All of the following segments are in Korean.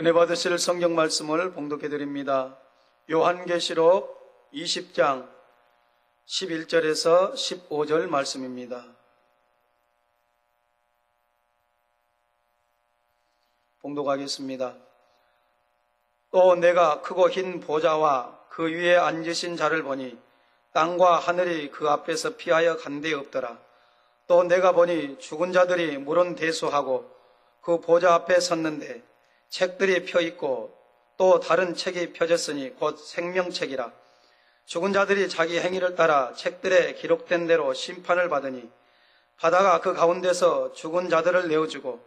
은혜 받으실 성경 말씀을 봉독해 드립니다. 요한계시록 20장 11절에서 15절 말씀입니다. 봉독하겠습니다. 또 내가 크고 흰 보좌와 그 위에 앉으신 자를 보니 땅과 하늘이 그 앞에서 피하여 간 데 없더라. 또 내가 보니 죽은 자들이 물은 대수하고 그 보좌 앞에 섰는데 책들이 펴 있고 또 다른 책이 펴졌으니 곧 생명책이라. 죽은 자들이 자기 행위를 따라 책들에 기록된 대로 심판을 받으니 바다가 그 가운데서 죽은 자들을 내어주고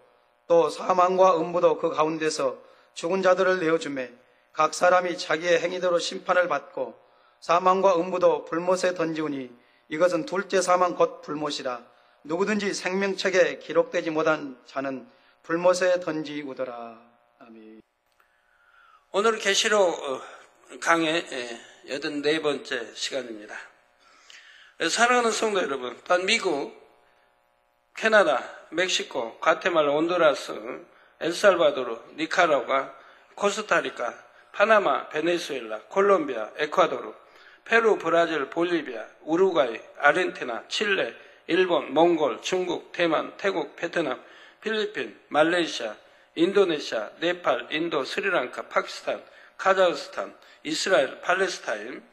또 사망과 음부도 그 가운데서 죽은 자들을 내어주매 각 사람이 자기의 행위대로 심판을 받고 사망과 음부도 불못에 던지우니 이것은 둘째 사망 곧 불못이라. 누구든지 생명책에 기록되지 못한 자는 불못에 던지우더라. 아멘. 오늘 계시록 강의 84번째 시간입니다. 사랑하는 성도 여러분, 또한 미국, 캐나다, 멕시코, 과테말라, 온두라스, 엘살바도르, 니카라과, 코스타리카, 파나마, 베네수엘라, 콜롬비아, 에콰도르, 페루, 브라질, 볼리비아, 우루과이, 아르헨티나, 칠레, 일본, 몽골, 중국, 대만, 태국, 베트남, 필리핀, 말레이시아, 인도네시아, 네팔, 인도, 스리랑카, 파키스탄, 카자흐스탄, 이스라엘, 팔레스타인,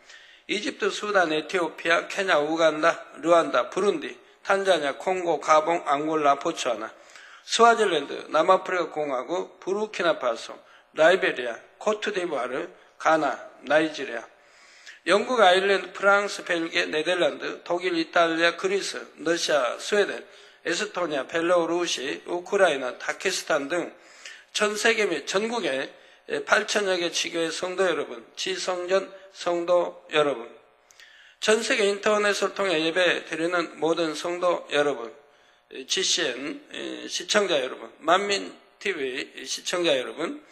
이집트, 수단, 에티오피아, 케냐, 우간다, 르완다, 부룬디, 탄자니아, 콩고, 가봉, 앙골라, 보츠와나, 스와질랜드, 남아프리카 공화국, 부르키나파소, 라이베리아, 코트디부아르, 가나, 나이지리아, 영국, 아일랜드, 프랑스, 벨기에, 네덜란드, 독일, 이탈리아, 그리스, 러시아, 스웨덴, 에스토니아, 벨로루시, 우크라이나, 다케스탄 등 전 세계 및 전국의 8천여 개 지교의 성도 여러분, 지성전 성도 여러분, 전 세계 인터넷을 통해 예배 드리는 모든 성도 여러분, GCN 시청자 여러분, 만민TV 시청자 여러분,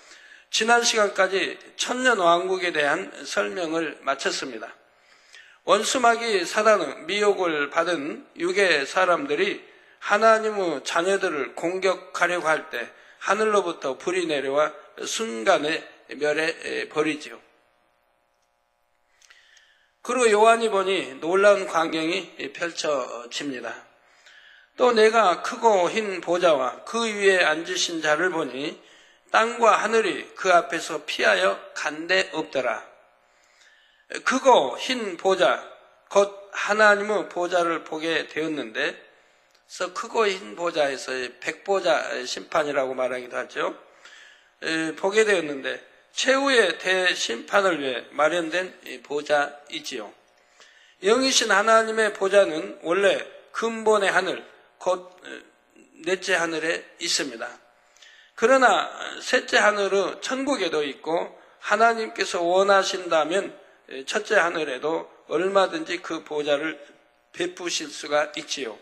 지난 시간까지 천년왕국에 대한 설명을 마쳤습니다. 원수마귀 사단은 미혹을 받은 육의 사람들이 하나님의 자녀들을 공격하려고 할 때 하늘로부터 불이 내려와 순간에 멸해 버리지요. 그리고 요한이 보니 놀라운 광경이 펼쳐집니다. 또 내가 크고 흰 보좌와 그 위에 앉으신 자를 보니 땅과 하늘이 그 앞에서 피하여 간 데 없더라. 크고 흰 보좌, 곧 하나님의 보좌를 보게 되었는데, 그래서 크고 흰 보좌에서의 백보자 심판이라고 말하기도 하죠. 보게 되었는데 최후의 대심판을 위해 마련된 보좌이지요. 영이신 하나님의 보좌는 원래 근본의 하늘, 곧 넷째 하늘에 있습니다. 그러나 셋째 하늘은 천국에도 있고 하나님께서 원하신다면 첫째 하늘에도 얼마든지 그 보좌를 베푸실 수가 있지요.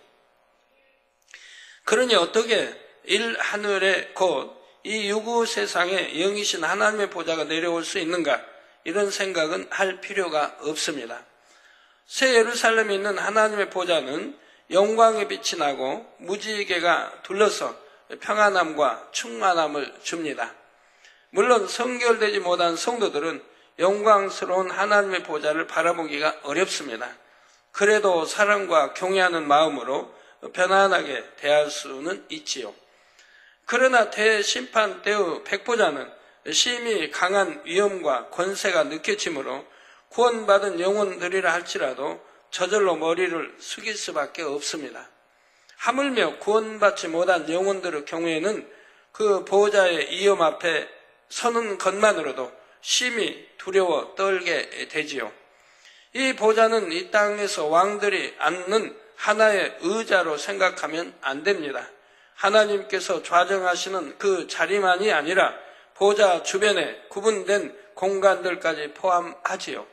그러니 어떻게 일하늘에 곧 이 유구 세상에 영이신 하나님의 보좌가 내려올 수 있는가? 이런 생각은 할 필요가 없습니다. 새 예루살렘에 있는 하나님의 보좌는 영광의 빛이 나고 무지개가 둘러서 평안함과 충만함을 줍니다. 물론 성결되지 못한 성도들은 영광스러운 하나님의 보좌를 바라보기가 어렵습니다. 그래도 사랑과 경외하는 마음으로 편안하게 대할 수는 있지요. 그러나 대심판 때의 백보자는 심히 강한 위엄과 권세가 느껴지므로 구원받은 영혼들이라 할지라도 저절로 머리를 숙일 수밖에 없습니다. 하물며 구원받지 못한 영혼들의 경우에는 그 보호자의 위엄 앞에 서는 것만으로도 심히 두려워 떨게 되지요. 이 보좌는 이 땅에서 왕들이 앉는 하나의 의자로 생각하면 안 됩니다. 하나님께서 좌정하시는 그 자리만이 아니라 보좌 주변에 구분된 공간들까지 포함하지요.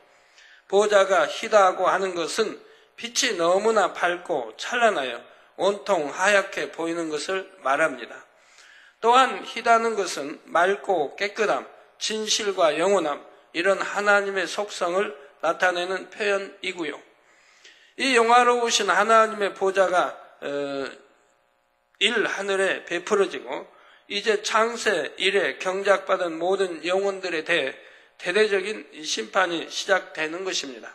보좌가 희다하고 하는 것은 빛이 너무나 밝고 찬란하여 온통 하얗게 보이는 것을 말합니다. 또한 희다는 것은 맑고 깨끗함, 진실과 영원함, 이런 하나님의 속성을 나타내는 표현이고요. 이 영화로우신 하나님의 보좌가 일 하늘에 베풀어지고 이제 창세 이래 경작받은 모든 영혼들에 대해 대대적인 심판이 시작되는 것입니다.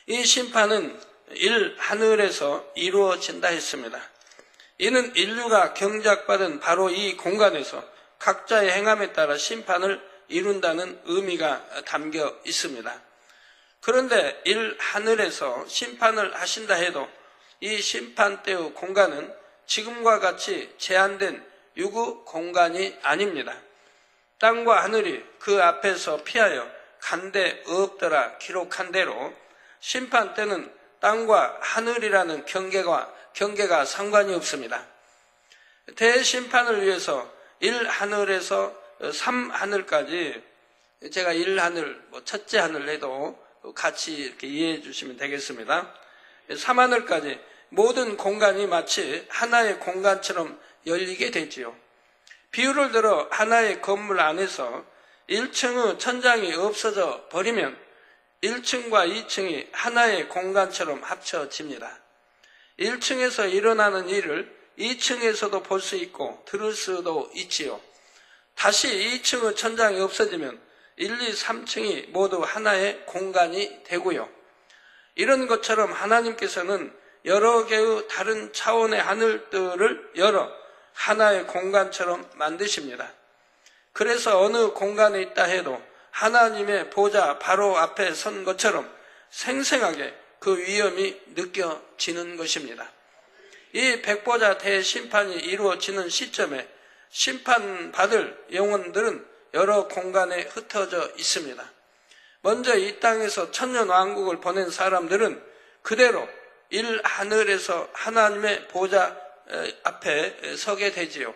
이 심판은 하늘에서 이루어진다 했습니다. 이는 인류가 경작받은 바로 이 공간에서 각자의 행함에 따라 심판을 이룬다는 의미가 담겨 있습니다. 그런데 하늘에서 심판을 하신다 해도 이 심판대의 공간은 지금과 같이 제한된 유구 공간이 아닙니다. 땅과 하늘이 그 앞에서 피하여 간데 없더라 기록한 대로 심판 때는 땅과 하늘이라는 경계가 상관이 없습니다. 대심판을 위해서 1하늘에서 3하늘까지, 제가 1하늘, 첫째 하늘 해도 같이 이렇게 이해해 주시면 되겠습니다. 3하늘까지 모든 공간이 마치 하나의 공간처럼 열리게 되지요. 비유를 들어 하나의 건물 안에서 1층의 천장이 없어져 버리면 1층과 2층이 하나의 공간처럼 합쳐집니다. 1층에서 일어나는 일을 2층에서도 볼 수 있고 들을 수도 있지요. 다시 2층의 천장이 없어지면 1, 2, 3층이 모두 하나의 공간이 되고요. 이런 것처럼 하나님께서는 여러 개의 다른 차원의 하늘들을 열어 하나의 공간처럼 만드십니다. 그래서 어느 공간에 있다 해도 하나님의 보좌 바로 앞에 선 것처럼 생생하게 그 위엄이 느껴지는 것입니다. 이 백보자 대심판이 이루어지는 시점에 심판받을 영혼들은 여러 공간에 흩어져 있습니다. 먼저 이 땅에서 천년왕국을 보낸 사람들은 그대로 1하늘에서 하나님의 보좌 앞에 서게 되지요.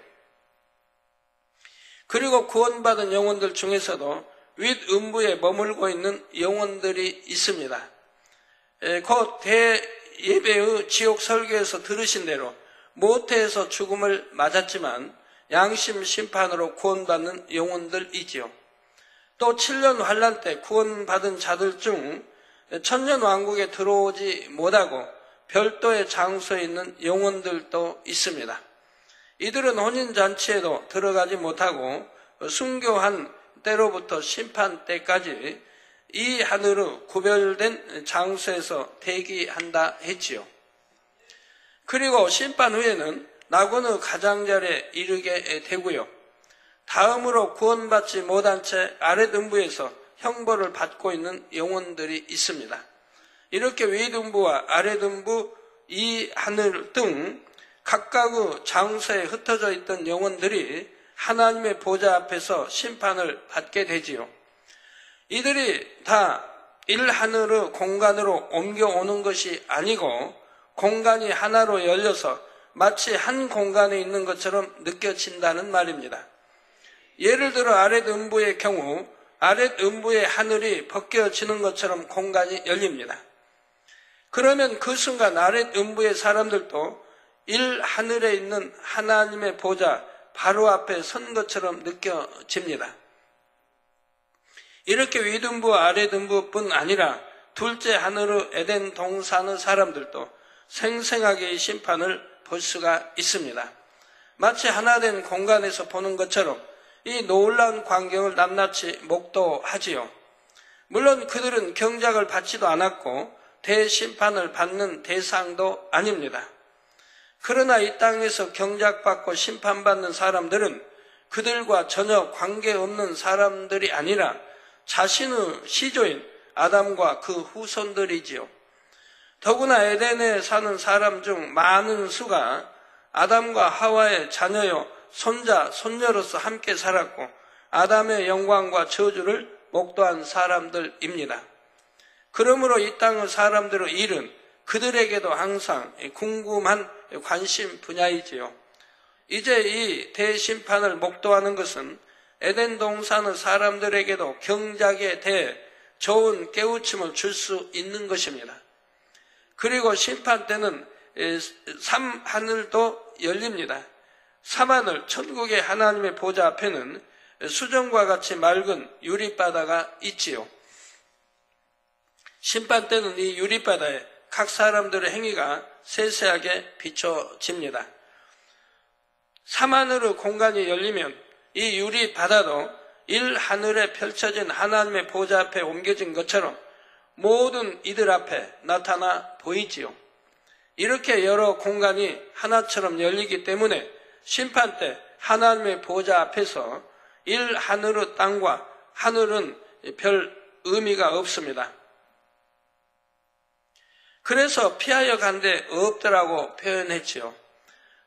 그리고 구원받은 영혼들 중에서도 윗음부에 머물고 있는 영혼들이 있습니다. 곧 대예배의 지옥 설교에서 들으신 대로 모태에서 죽음을 맞았지만 양심 심판으로 구원받는 영혼들이지요. 또 7년 환란 때 구원받은 자들 중 천년왕국에 들어오지 못하고 별도의 장소에 있는 영혼들도 있습니다. 이들은 혼인잔치에도 들어가지 못하고 순교한 때로부터 심판 때까지 이 하늘의 구별된 장소에서 대기한다 했지요. 그리고 심판 후에는 낙원의 가장자리에 이르게 되고요. 다음으로 구원받지 못한 채 아랫음부에서 형벌을 받고 있는 영혼들이 있습니다. 이렇게 윗음부와 아랫음부, 이 하늘 등 각각의 장소에 흩어져 있던 영혼들이 하나님의 보좌 앞에서 심판을 받게 되지요. 이들이 다 1하늘의 공간으로 옮겨오는 것이 아니고 공간이 하나로 열려서 마치 한 공간에 있는 것처럼 느껴진다는 말입니다. 예를 들어 아랫음부의 경우 아랫음부의 하늘이 벗겨지는 것처럼 공간이 열립니다. 그러면 그 순간 아랫음부의 사람들도 1하늘에 있는 하나님의 보좌 바로 앞에 선 것처럼 느껴집니다. 이렇게 윗음부와 아랫음부뿐 아니라 둘째 하늘의 에덴 동산의 사람들도 생생하게 이 심판을 볼 수가 있습니다. 마치 하나 된 공간에서 보는 것처럼 이 놀라운 광경을 낱낱이 목도하지요. 물론 그들은 경작을 받지도 않았고 대심판을 받는 대상도 아닙니다. 그러나 이 땅에서 경작받고 심판받는 사람들은 그들과 전혀 관계없는 사람들이 아니라 자신의 시조인 아담과 그 후손들이지요. 더구나 에덴에 사는 사람 중 많은 수가 아담과 하와의 자녀요 손자, 손녀로서 함께 살았고 아담의 영광과 저주를 목도한 사람들입니다. 그러므로 이 땅의 사람들의 일은 그들에게도 항상 궁금한 관심 분야이지요. 이제 이 대심판을 목도하는 것은 에덴 동산의 사람들에게도 경작에 대해 좋은 깨우침을 줄 수 있는 것입니다. 그리고 심판 때는 3하늘도 열립니다. 3하늘, 천국의 하나님의 보좌 앞에는 수정과 같이 맑은 유리바다가 있지요. 심판 때는 이 유리바다에 각 사람들의 행위가 세세하게 비춰집니다. 3하늘의 공간이 열리면 이 유리 바다도 1하늘에 펼쳐진 하나님의 보좌 앞에 옮겨진 것처럼 모든 이들 앞에 나타나 보이지요. 이렇게 여러 공간이 하나처럼 열리기 때문에 심판 때 하나님의 보좌 앞에서 1하늘의 땅과 하늘은 별 의미가 없습니다. 그래서 피하여 간데 없더라고 표현했지요.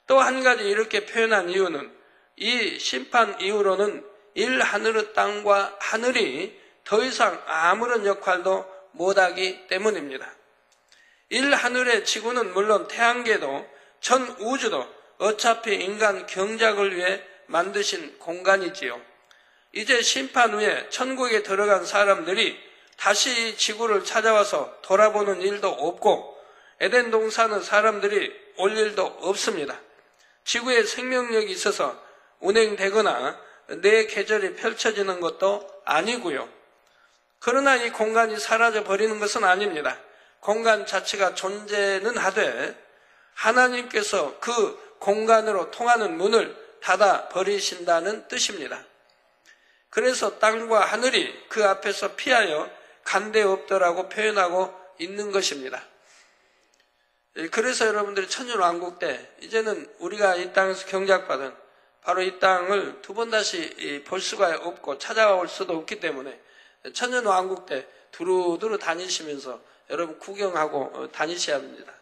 또 한 가지 이렇게 표현한 이유는 이 심판 이후로는 1하늘의 땅과 하늘이 더 이상 아무런 역할도 못하기 때문입니다. 1하늘의 지구는 물론 태양계도 전 우주도 어차피 인간 경작을 위해 만드신 공간이지요. 이제 심판 후에 천국에 들어간 사람들이 다시 지구를 찾아와서 돌아보는 일도 없고 에덴 동산의 사람들이 올 일도 없습니다. 지구에 생명력이 있어서 운행되거나 내 계절이 펼쳐지는 것도 아니고요. 그러나 이 공간이 사라져 버리는 것은 아닙니다. 공간 자체가 존재는 하되 하나님께서 그 공간으로 통하는 문을 닫아 버리신다는 뜻입니다. 그래서 땅과 하늘이 그 앞에서 피하여 간데 없더라고 표현하고 있는 것입니다. 그래서 여러분들이 천년왕국 때 이제는 우리가 이 땅에서 경작받은 바로 이 땅을 두 번 다시 볼 수가 없고 찾아올 수도 없기 때문에 천년왕국 때 두루두루 다니시면서 여러분 구경하고 다니셔야 합니다.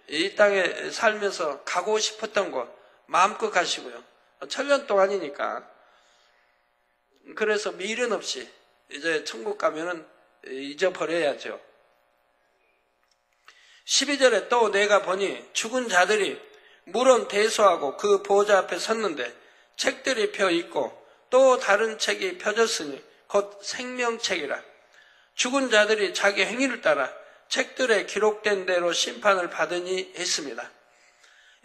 이 땅에 살면서 가고 싶었던 곳 마음껏 가시고요. 천년 동안이니까. 그래서 미련 없이 이제 천국 가면은 잊어버려야죠. 12절에 또 내가 보니 죽은 자들이 물은 대소하고 그 보좌 앞에 섰는데 책들이 펴 있고 또 다른 책이 펴졌으니 곧 생명책이라. 죽은 자들이 자기 행위를 따라 책들에 기록된 대로 심판을 받으니 했습니다.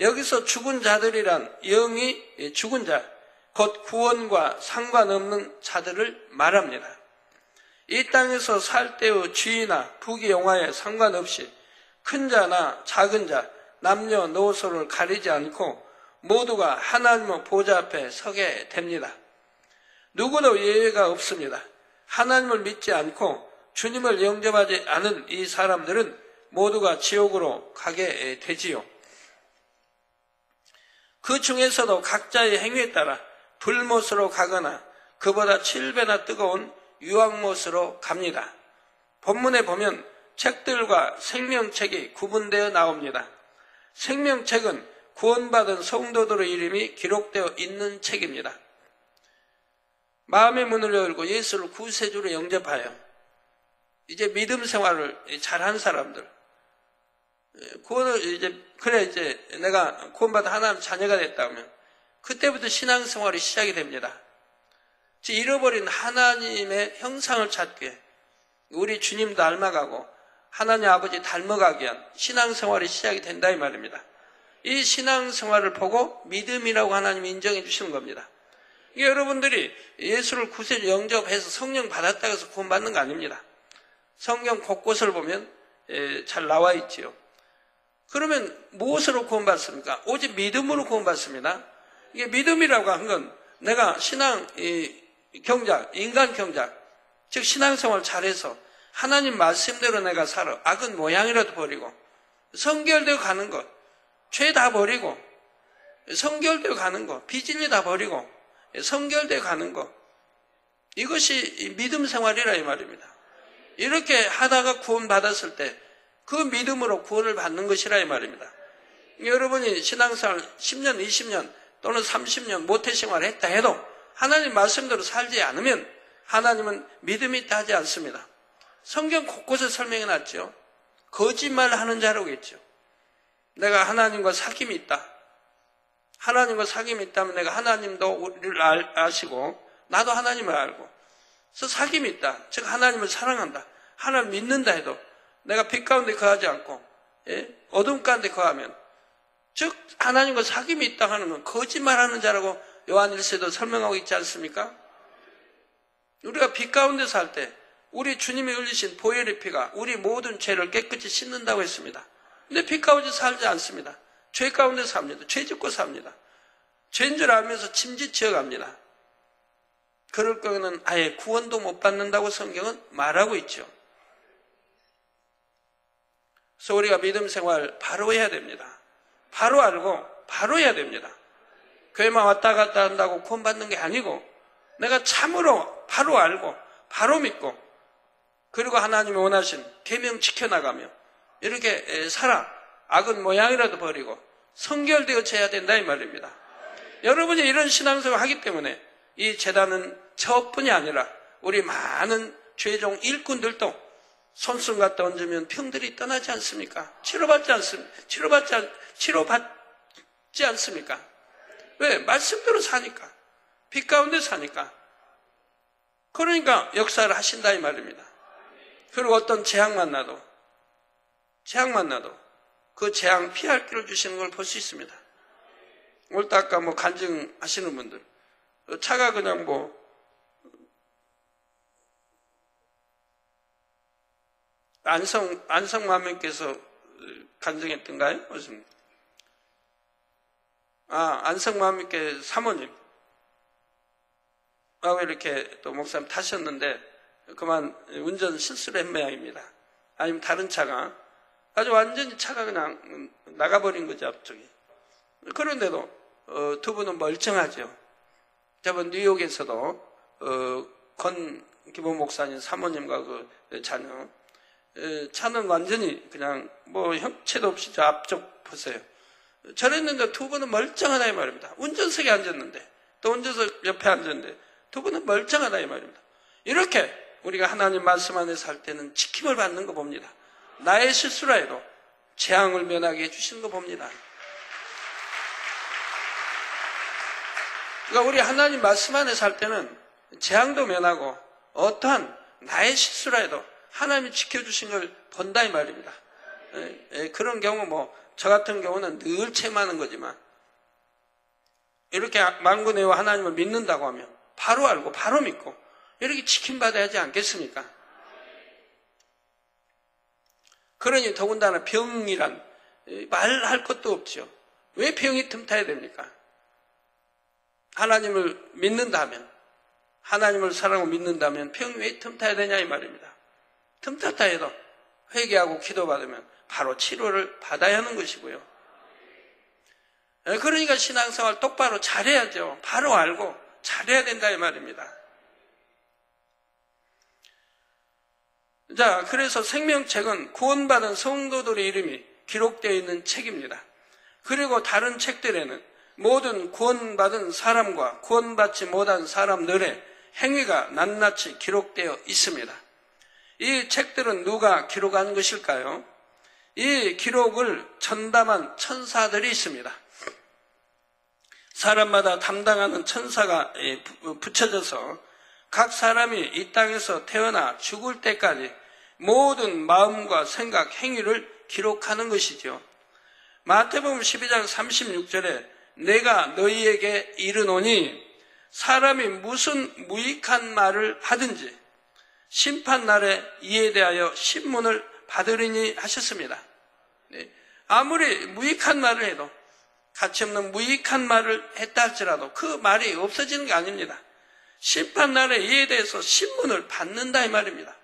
여기서 죽은 자들이란 영이 죽은 자, 곧 구원과 상관없는 자들을 말합니다. 이 땅에서 살 때의 지위나 부귀영화에 상관없이 큰 자나 작은 자, 남녀노소를 가리지 않고 모두가 하나님의 보좌 앞에 서게 됩니다. 누구도 예외가 없습니다. 하나님을 믿지 않고 주님을 영접하지 않은 이 사람들은 모두가 지옥으로 가게 되지요. 그 중에서도 각자의 행위에 따라 불못으로 가거나 그보다 7배나 뜨거운 유황못으로 갑니다. 본문에 보면 책들과 생명책이 구분되어 나옵니다. 생명책은 구원받은 성도들의 이름이 기록되어 있는 책입니다. 마음의 문을 열고 예수를 구세주로 영접하여 이제 믿음 생활을 잘한 사람들, 구원을 이제 내가 구원받은 하나님 자녀가 됐다면 그때부터 신앙생활이 시작이 됩니다. 잃어버린 하나님의 형상을 찾기 위해 우리 주님 닮아가고 하나님 아버지 닮아가기 위한 신앙생활이 시작이 된다 이 말입니다. 이 신앙생활을 보고 믿음이라고 하나님이 인정해 주시는 겁니다. 여러분들이 예수를 구세주 영접해서 성령 받았다고 해서 구원받는 거 아닙니다. 성경 곳곳을 보면 잘 나와 있지요. 그러면 무엇으로 구원받습니까? 오직 믿음으로 구원받습니다. 이게 믿음이라고 하는 건 내가 신앙 경작, 인간 경작, 즉 신앙생활 잘해서 하나님 말씀대로 내가 살아 악은 모양이라도 버리고 성결되어 가는 것, 죄 다 버리고 성결되어 가는 것, 비진리 다 버리고 성결되어 가는 것, 이것이 믿음 생활이라 이 말입니다. 이렇게 하다가 구원받았을 때 그 믿음으로 구원을 받는 것이라 이 말입니다. 여러분이 신앙생활 10년, 20년 또는 30년 모태생활을 했다 해도 하나님 말씀대로 살지 않으면 하나님은 믿음이 있다 하지 않습니다. 성경 곳곳에 설명해 놨죠. 거짓말하는 자라고 했죠. 내가 하나님과 사귐이 있다. 하나님과 사귐이 있다면 내가 하나님도 우리를 아시고 나도 하나님을 알고 그래서 사귐이 있다. 즉 하나님을 사랑한다. 하나님을 믿는다 해도 내가 빛 가운데 거하지 않고 어둠 가운데 거하면 즉 하나님과 사귐이 있다 하는 건 거짓말하는 자라고 요한일서에도 설명하고 있지 않습니까? 우리가 빛 가운데 살 때 우리 주님이 흘리신 보혈의 피가 우리 모든 죄를 깨끗이 씻는다고 했습니다. 근데 빛 가운데 살지 않습니다. 죄 가운데 삽니다. 죄 짓고 삽니다. 죄인 줄 알면서 침지치어 갑니다. 그럴 거는 아예 구원도 못 받는다고 성경은 말하고 있죠. 그래서 우리가 믿음 생활 바로 해야 됩니다. 바로 알고 바로 해야 됩니다. 교회만 왔다 갔다 한다고 구원 받는 게 아니고 내가 참으로 바로 알고 바로 믿고 그리고 하나님이 원하신 계명 지켜나가며 이렇게 살아 악은 모양이라도 버리고 성결되어져야 된다 이 말입니다. 여러분이 이런 신앙생활을 하기 때문에 이 재단은 저뿐이 아니라 우리 많은 죄종 일꾼들도 손수 갖다 얹으면 병들이 떠나지 않습니까? 치료받지 않습니까? 왜? 말씀대로 사니까. 빛 가운데 사니까. 그러니까 역사를 하신다 이 말입니다. 그리고 어떤 재앙 만나도 그 재앙 피할 길을 주시는 걸 볼 수 있습니다. 오늘 아까 간증하시는 분들 차가 그냥 안성마님께서 간증했던가요? 무슨 안성마님께 사모님 하고 이렇게 또 목사님 타셨는데 그만 운전 실수를 한 모양입니다. 아니면 다른 차가 아주 완전히 차가 그냥 나가버린 거죠, 앞쪽이. 그런데도 두 분은 멀쩡하죠. 저번 뉴욕에서도 건 기보 목사님 사모님과 그 자녀 차는 완전히 그냥 형체도 없이 저 앞쪽 보세요. 저랬는데 두 분은 멀쩡하다 이 말입니다. 운전석에 앉았는데 또 운전석 옆에 앉았는데 두 분은 멀쩡하다 이 말입니다. 이렇게 우리가 하나님 말씀 안에 살 때는 지킴을 받는 거 봅니다. 나의 실수라 해도 재앙을 면하게 해주시는 거 봅니다. 그러니까 우리 하나님 말씀 안에 살 때는 재앙도 면하고 어떠한 나의 실수라 해도 하나님이 지켜주신 걸 본다 이 말입니다. 그런 경우 저 같은 경우는 늘 체험하는 거지만 이렇게 만군의 하나님을 믿는다고 하면 바로 알고 바로 믿고 이렇게 지킴받아야 하지 않겠습니까? 그러니 더군다나 병이란 말할 것도 없죠. 왜 병이 틈타야 됩니까? 하나님을 믿는다면 하나님을 사랑하고 믿는다면 병이 왜 틈타야 되냐 이 말입니다. 틈탔다 해도 회개하고 기도받으면 바로 치료를 받아야 하는 것이고요. 그러니까 신앙생활 똑바로 잘해야죠. 바로 알고 잘해야 된다 이 말입니다. 자, 그래서 생명책은 구원받은 성도들의 이름이 기록되어 있는 책입니다. 그리고 다른 책들에는 모든 구원받은 사람과 구원받지 못한 사람들의 행위가 낱낱이 기록되어 있습니다. 이 책들은 누가 기록한 것일까요? 이 기록을 전담한 천사들이 있습니다. 사람마다 담당하는 천사가 붙여져서 각 사람이 이 땅에서 태어나 죽을 때까지 모든 마음과 생각, 행위를 기록하는 것이죠. 마태복음 12장 36절에 내가 너희에게 이르노니 사람이 무슨 무익한 말을 하든지 심판날에 이에 대하여 신문을 받으리니 하셨습니다. 아무리 무익한 말을 해도 가치없는 무익한 말을 했다 할지라도 그 말이 없어지는 게 아닙니다. 심판날에 이에 대해서 신문을 받는다 이 말입니다.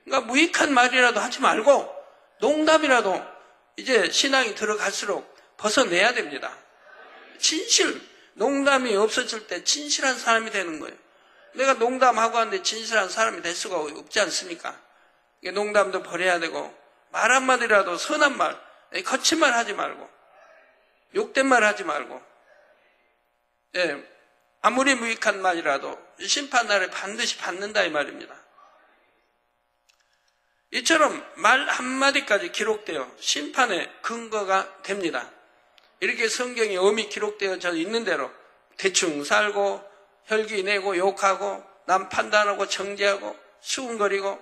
그러니까 무익한 말이라도 하지 말고 농담이라도 이제 신앙이 들어갈수록 벗어내야 됩니다. 진실, 농담이 없어질 때 진실한 사람이 되는 거예요. 내가 농담하고 하는데 진실한 사람이 될 수가 없지 않습니까? 농담도 버려야 되고 말 한마디라도 선한 말, 거친 말 하지 말고 욕된 말 하지 말고 아무리 무익한 말이라도 심판날에 반드시 받는다 이 말입니다. 이처럼 말 한마디까지 기록되어 심판의 근거가 됩니다. 이렇게 성경에 엄히 기록되어져 있는 대로 대충 살고 혈기 내고 욕하고 남 판단하고 정죄하고 수군거리고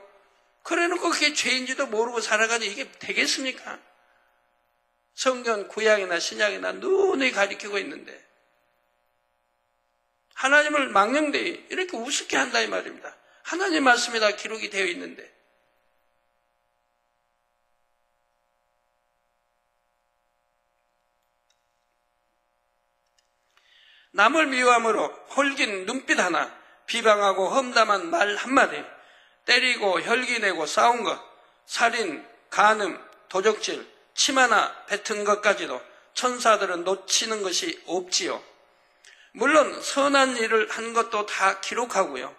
그래놓고 그게 죄인지도 모르고 살아가니 이게 되겠습니까? 성경 구약이나 신약이나 눈이 가리키고 있는데 하나님을 망령되이 이렇게 우습게 한다 이 말입니다. 하나님 말씀이 다 기록이 되어 있는데 남을 미워함으로 홀긴 눈빛 하나, 비방하고 험담한 말 한마디, 때리고 혈기내고 싸운 것, 살인, 간음, 도적질, 침 하나 뱉은 것까지도 천사들은 놓치는 것이 없지요. 물론 선한 일을 한 것도 다 기록하고요.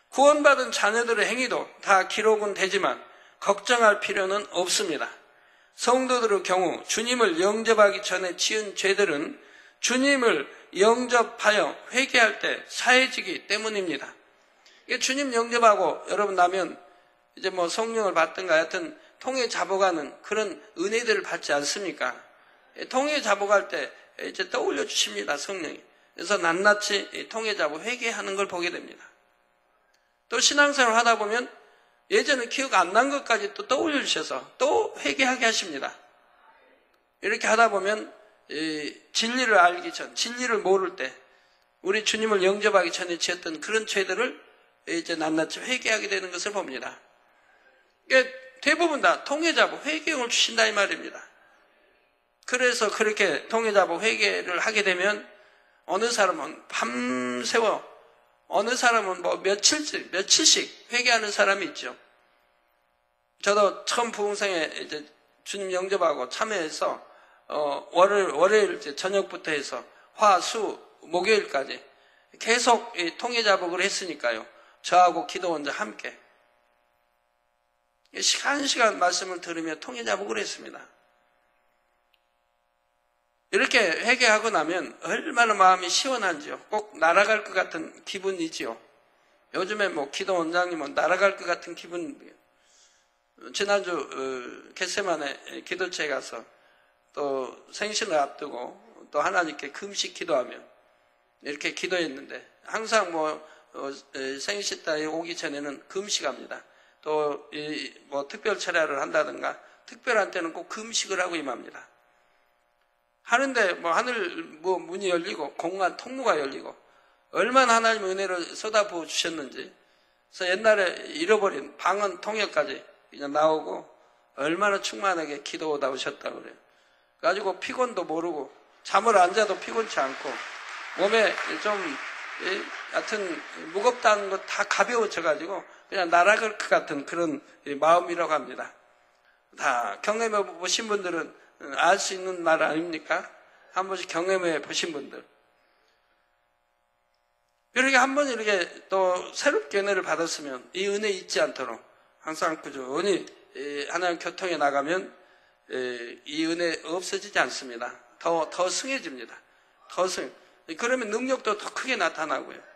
구원받은 자녀들의 행위도 다 기록은 되지만 걱정할 필요는 없습니다. 성도들의 경우 주님을 영접하기 전에 지은 죄들은 주님을 영접하여 회개할 때 사해지기 때문입니다. 주님 영접하고 여러분 나면 이제 뭐 성령을 받든가 하여튼 통에 잡아가는 그런 은혜들을 받지 않습니까? 통에 잡아갈 때 이제 떠올려 주십니다, 성령이. 그래서 낱낱이 통에 잡아 회개하는 걸 보게 됩니다. 또 신앙생활 하다 보면 예전에 기억 안 난 것까지 또 떠올려 주셔서 또 회개하게 하십니다. 이렇게 하다 보면 진리를 알기 전, 진리를 모를 때 우리 주님을 영접하기 전에 지었던 그런 죄들을 이제 낱낱이 회개하게 되는 것을 봅니다. 대부분 다 통에 잡아 회개용을 주신다 이 말입니다. 그래서 그렇게 통에 잡아 회개를 하게 되면 어느 사람은 밤새워, 어느 사람은 뭐 며칠씩 회개하는 사람이 있죠. 저도 처음 부흥생에 이제 주님 영접하고 참여해서 월요일 이제 저녁부터 해서 화, 수, 목요일까지 계속 통해 자복을 했으니까요. 저하고 기도원자 함께 시간 말씀을 들으며 통해 자복을 했습니다. 이렇게 회개하고 나면 얼마나 마음이 시원한지요. 꼭 날아갈 것 같은 기분이지요. 요즘에 뭐 기도원장님은 날아갈 것 같은 기분이에요. 지난주 겟세마네 기도체에 가서 또 생신을 앞두고 또 하나님께 금식 기도하며 이렇게 기도했는데 항상 뭐 생신 때 오기 전에는 금식합니다. 또 뭐 특별 철야를 한다든가 특별한 때는 꼭 금식을 하고 임합니다. 하는데 뭐 하늘 뭐 문이 열리고 공간 통로가 열리고 얼마나 하나님의 은혜를 쏟아부어 주셨는지. 그래서 옛날에 잃어버린 방언 통역까지 그냥 나오고 얼마나 충만하게 기도하다 오셨다고 그래요. 가지고 피곤도 모르고 잠을 안 자도 피곤치 않고 몸에 좀 하여튼 무겁다는 거 다 가벼워져가지고 그냥 날아갈 것 같은 그런 마음이라고 합니다. 다 경험해 보신 분들은 알 수 있는 말 아닙니까? 한 번씩 경험해 보신 분들. 이렇게 한 번 이렇게 또 새롭게 은혜를 받았으면 이 은혜 잊지 않도록 항상 꾸준히 하나님 교통에 나가면 이 은혜 없어지지 않습니다. 더 승해집니다. 그러면 능력도 더 크게 나타나고요.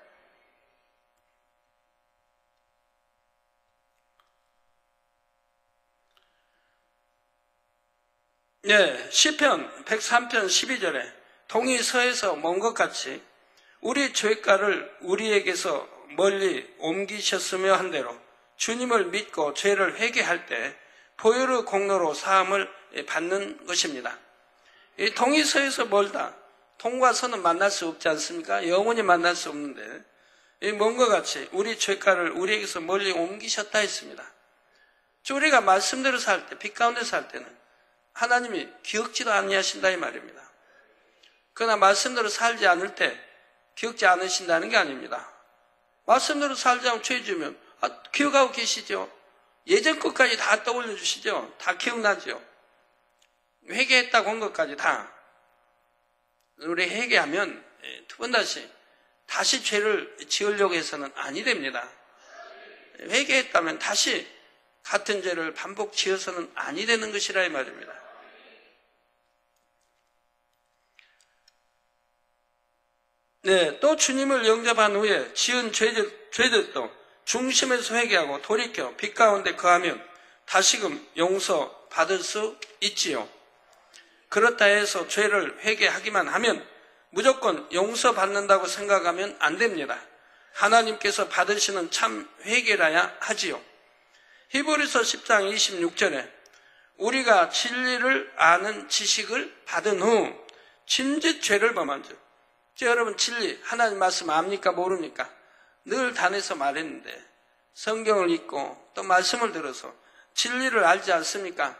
네, 시편 103편 12절에 동이 서에서 먼 것 같이 우리 죄가를 우리에게서 멀리 옮기셨으며 한 대로 주님을 믿고 죄를 회개할 때 보혈의 공로로 사함을 받는 것입니다. 이 동이 서에서 멀다. 동과 서는 만날 수 없지 않습니까? 영원히 만날 수 없는데 이 먼 것 같이 우리 죄가를 우리에게서 멀리 옮기셨다 했습니다. 우리가 말씀대로 살 때, 빛 가운데 살 때는 하나님이 기억지도 아니하신다 이 말입니다. 그러나 말씀대로 살지 않을 때 기억지 않으신다는 게 아닙니다. 말씀대로 살지 않고 죄 지으면 기억하고 계시죠? 예전 것까지 다 떠올려 주시죠? 다 기억나죠? 회개했다고 한 것까지 다. 우리 회개하면 두 번 다시 죄를 지으려고 해서는 아니 됩니다. 회개했다면 다시 같은 죄를 반복 지어서는 아니 되는 것이라 이 말입니다. 네, 또 주님을 영접한 후에 지은 죄들도 중심에서 회개하고 돌이켜 빛 가운데 거하면 다시금 용서받을 수 있지요. 그렇다 해서 죄를 회개하기만 하면 무조건 용서받는다고 생각하면 안 됩니다. 하나님께서 받으시는 참 회개라야 하지요. 히브리서 10장 26절에 우리가 진리를 아는 지식을 받은 후 진짓 죄를 범한 즉, 여러분 진리 하나님 말씀 압니까 모릅니까? 늘 단에서 말했는데 성경을 읽고 또 말씀을 들어서 진리를 알지 않습니까?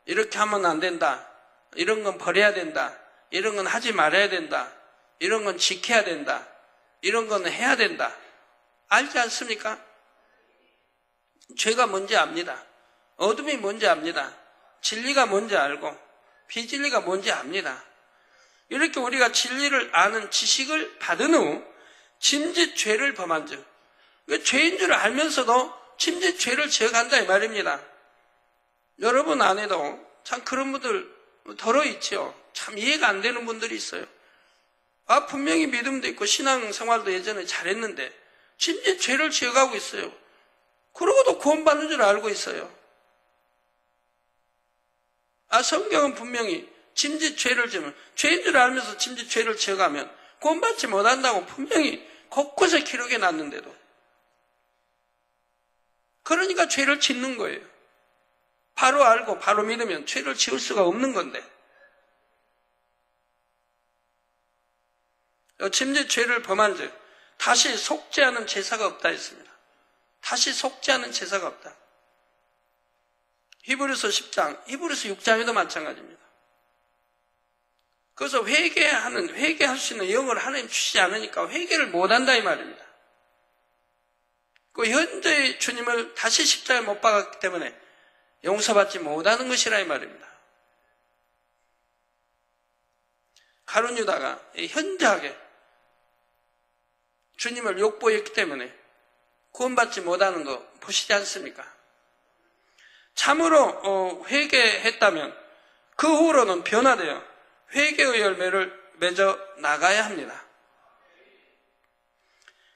이렇게 하면 안 된다. 이런 건 버려야 된다. 이런 건 하지 말아야 된다. 이런 건 지켜야 된다. 이런 건 해야 된다. 알지 않습니까? 죄가 뭔지 압니다. 어둠이 뭔지 압니다. 진리가 뭔지 알고 비진리가 뭔지 압니다. 이렇게 우리가 진리를 아는 지식을 받은 후 짐짓 죄를 범한 즉, 죄인 줄 알면서도 짐짓 죄를 지어간다 이 말입니다. 여러분 안에도 참 그런 분들 더러 있죠. 참 이해가 안 되는 분들이 있어요. 분명히 믿음도 있고 신앙생활도 예전에 잘했는데 짐짓 죄를 지어가고 있어요. 그러고도 구원받는 줄 알고 있어요. 성경은 분명히 짐짓 죄를 지으면, 죄인 줄 알면서 짐짓 죄를 지어가면 구원받지 못한다고 분명히 곳곳에 기록해 놨는데도. 그러니까 죄를 짓는 거예요. 바로 알고 바로 믿으면 죄를 지을 수가 없는 건데. 짐짓 죄를 범한 즉 다시 속지 않은 제사가 없다 했습니다. 다시 속지 않은 제사가 없다. 히브리서 10장, 히브리서 6장에도 마찬가지입니다. 그래서 회개할 수 있는 영을 하나님 주시지 않으니까 회개를 못한다 이 말입니다. 그 현재의 주님을 다시 십자가에 못 박았기 때문에 용서받지 못하는 것이라 이 말입니다. 가룟 유다가 현저하게 주님을 욕보였기 때문에 구원받지 못하는 거 보시지 않습니까? 참으로 회개했다면 그 후로는 변화되어 회개의 열매를 맺어 나가야 합니다.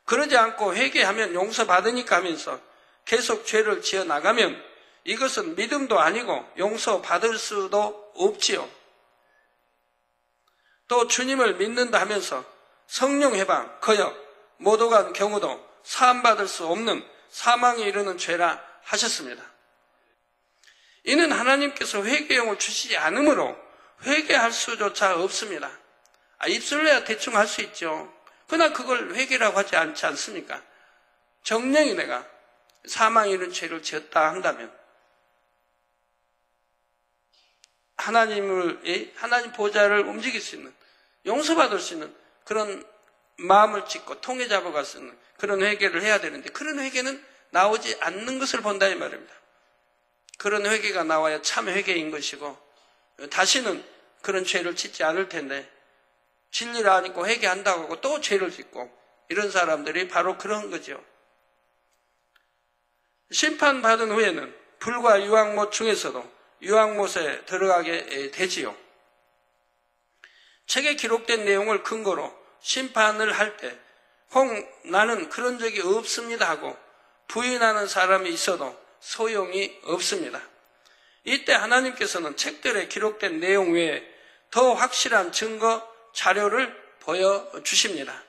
그러지 않고 회개하면 용서받으니까 하면서 계속 죄를 지어 나가면 이것은 믿음도 아니고 용서받을 수도 없지요. 또 주님을 믿는다 하면서 성령 해방, 거역, 모독한 경우도 사함받을 수 없는 사망에 이르는 죄라 하셨습니다. 이는 하나님께서 회개용을 주시지 않으므로 회개할 수조차 없습니다. 입술로야 대충 할 수 있죠. 그러나 그걸 회개라고 하지 않지 않습니까? 정령이 내가 사망에 이른 죄를 지었다 한다면 하나님 보좌를 움직일 수 있는, 용서받을 수 있는 그런 마음을 짓고 통해 잡아갈 수 있는 그런 회개를 해야 되는데 그런 회개는 나오지 않는 것을 본다 이 말입니다. 그런 회개가 나와야 참 회개인 것이고 다시는 그런 죄를 짓지 않을 텐데 진리를 안 잊고 회개한다고 하고 또 죄를 짓고 이런 사람들이 바로 그런 거죠. 심판받은 후에는 불과 유황못 중에서도 유황못에 들어가게 되지요. 책에 기록된 내용을 근거로 심판을 할 때 나는 그런 적이 없습니다 하고 부인하는 사람이 있어도 소용이 없습니다. 이때 하나님께서는 책들에 기록된 내용 외에 더 확실한 증거, 자료를 보여주십니다.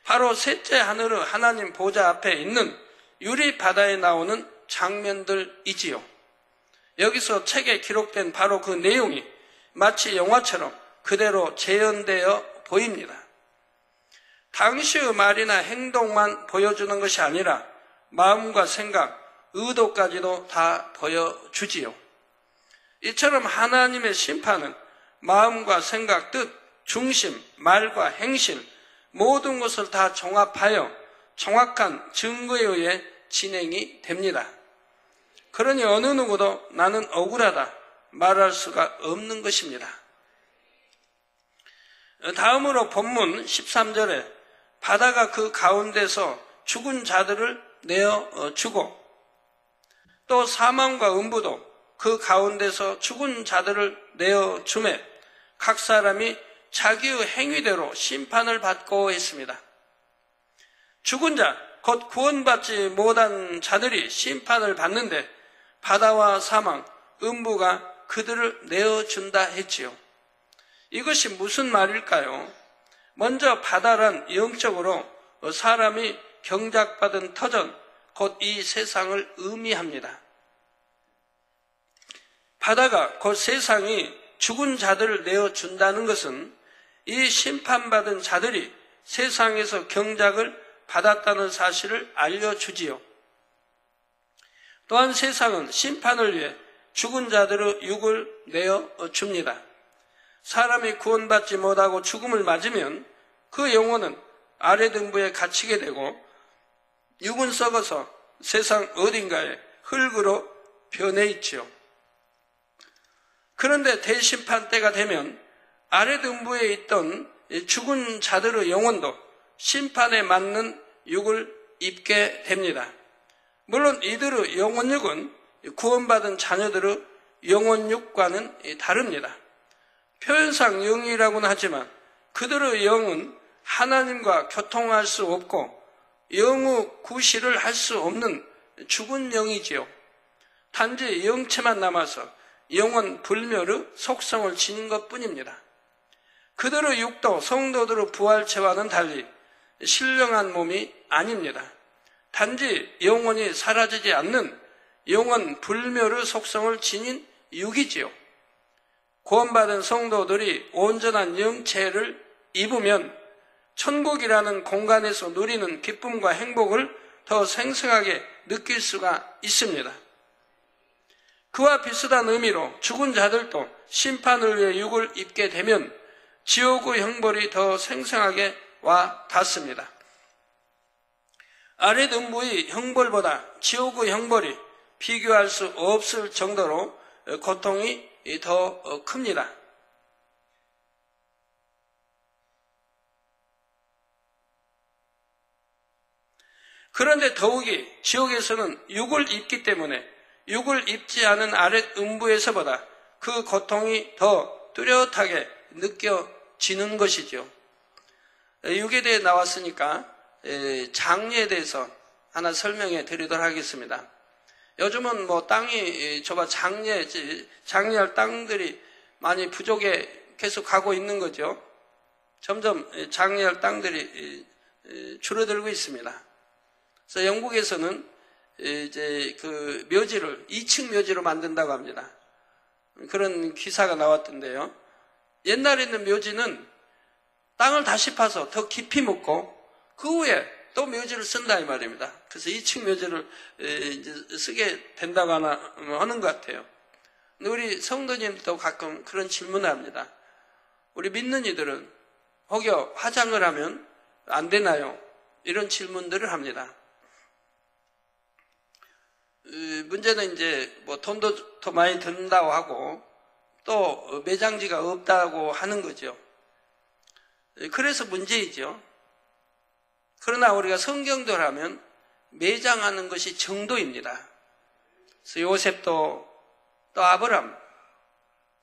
바로 셋째 하늘의 하나님 보좌 앞에 있는 유리 바다에 나오는 장면들이지요. 여기서 책에 기록된 바로 그 내용이 마치 영화처럼 그대로 재현되어 보입니다. 당시의 말이나 행동만 보여주는 것이 아니라 마음과 생각, 의도까지도 다 보여주지요. 이처럼 하나님의 심판은 마음과 생각, 뜻, 중심, 말과 행실 모든 것을 다 종합하여 정확한 증거에 의해 진행이 됩니다. 그러니 어느 누구도 나는 억울하다 말할 수가 없는 것입니다. 다음으로 본문 13절에 바다가 그 가운데서 죽은 자들을 내어주고 또 사망과 음부도 그 가운데서 죽은 자들을 내어주매 각 사람이 자기의 행위대로 심판을 받고 있습니다. 죽은 자, 곧 구원받지 못한 자들이 심판을 받는데 바다와 사망, 음부가 그들을 내어준다 했지요. 이것이 무슨 말일까요? 먼저 바다란 영적으로 사람이 경작받은 터전, 곧 이 세상을 의미합니다. 바다가 곧 세상이 죽은 자들을 내어준다는 것은 이 심판받은 자들이 세상에서 경작을 받았다는 사실을 알려주지요. 또한 세상은 심판을 위해 죽은 자들의 육을 내어줍니다. 사람이 구원받지 못하고 죽음을 맞으면 그 영혼은 아래 등부에 갇히게 되고 육은 썩어서 세상 어딘가에 흙으로 변해 있지요. 그런데 대심판 때가 되면 아래 등부에 있던 죽은 자들의 영혼도 심판에 맞는 육을 입게 됩니다. 물론 이들의 영혼육은 구원받은 자녀들의 영혼육과는 다릅니다. 표현상 영이라고는 하지만 그들의 영은 하나님과 교통할 수 없고 영의 구실을 할 수 없는 죽은 영이지요. 단지 영체만 남아서 영원 불멸의 속성을 지닌 것뿐입니다. 그들의 육도 성도들의 부활체와는 달리 신령한 몸이 아닙니다. 단지 영원히 사라지지 않는 영원 불멸의 속성을 지닌 육이지요. 구원받은 성도들이 온전한 영체를 입으면 천국이라는 공간에서 누리는 기쁨과 행복을 더 생생하게 느낄 수가 있습니다. 그와 비슷한 의미로 죽은 자들도 심판을 위해 육을 입게 되면 지옥의 형벌이 더 생생하게 와 닿습니다. 아래 등부의 형벌보다 지옥의 형벌이 비교할 수 없을 정도로 고통이 더 큽니다. 그런데 더욱이 지옥에서는 육을 입기 때문에 육을 입지 않은 아랫 음부에서보다 그 고통이 더 뚜렷하게 느껴지는 것이죠. 육에 대해 나왔으니까 장례에 대해서 하나 설명해 드리도록 하겠습니다. 요즘은 뭐 땅이 좁아 장례할 땅들이 많이 부족해 계속 가고 있는 거죠. 점점 장례할 땅들이 줄어들고 있습니다. 그래서 영국에서는 이제 그 묘지를 2층 묘지로 만든다고 합니다. 그런 기사가 나왔던데요. 옛날에 있는 묘지는 땅을 다시 파서 더 깊이 묻고 그 후에 또 묘지를 쓴다 이 말입니다. 그래서 2층 묘지를 이제 쓰게 된다고 하는 것 같아요. 근데 우리 성도님도 가끔 그런 질문을 합니다. 우리 믿는 이들은 혹여 화장을 하면 안 되나요? 이런 질문들을 합니다. 문제는 이제 뭐 돈도 더 많이 든다고 하고 또 매장지가 없다고 하는 거죠. 그래서 문제이죠. 그러나 우리가 성경대로 하면 매장하는 것이 정도입니다. 그래서 요셉도 또 아브람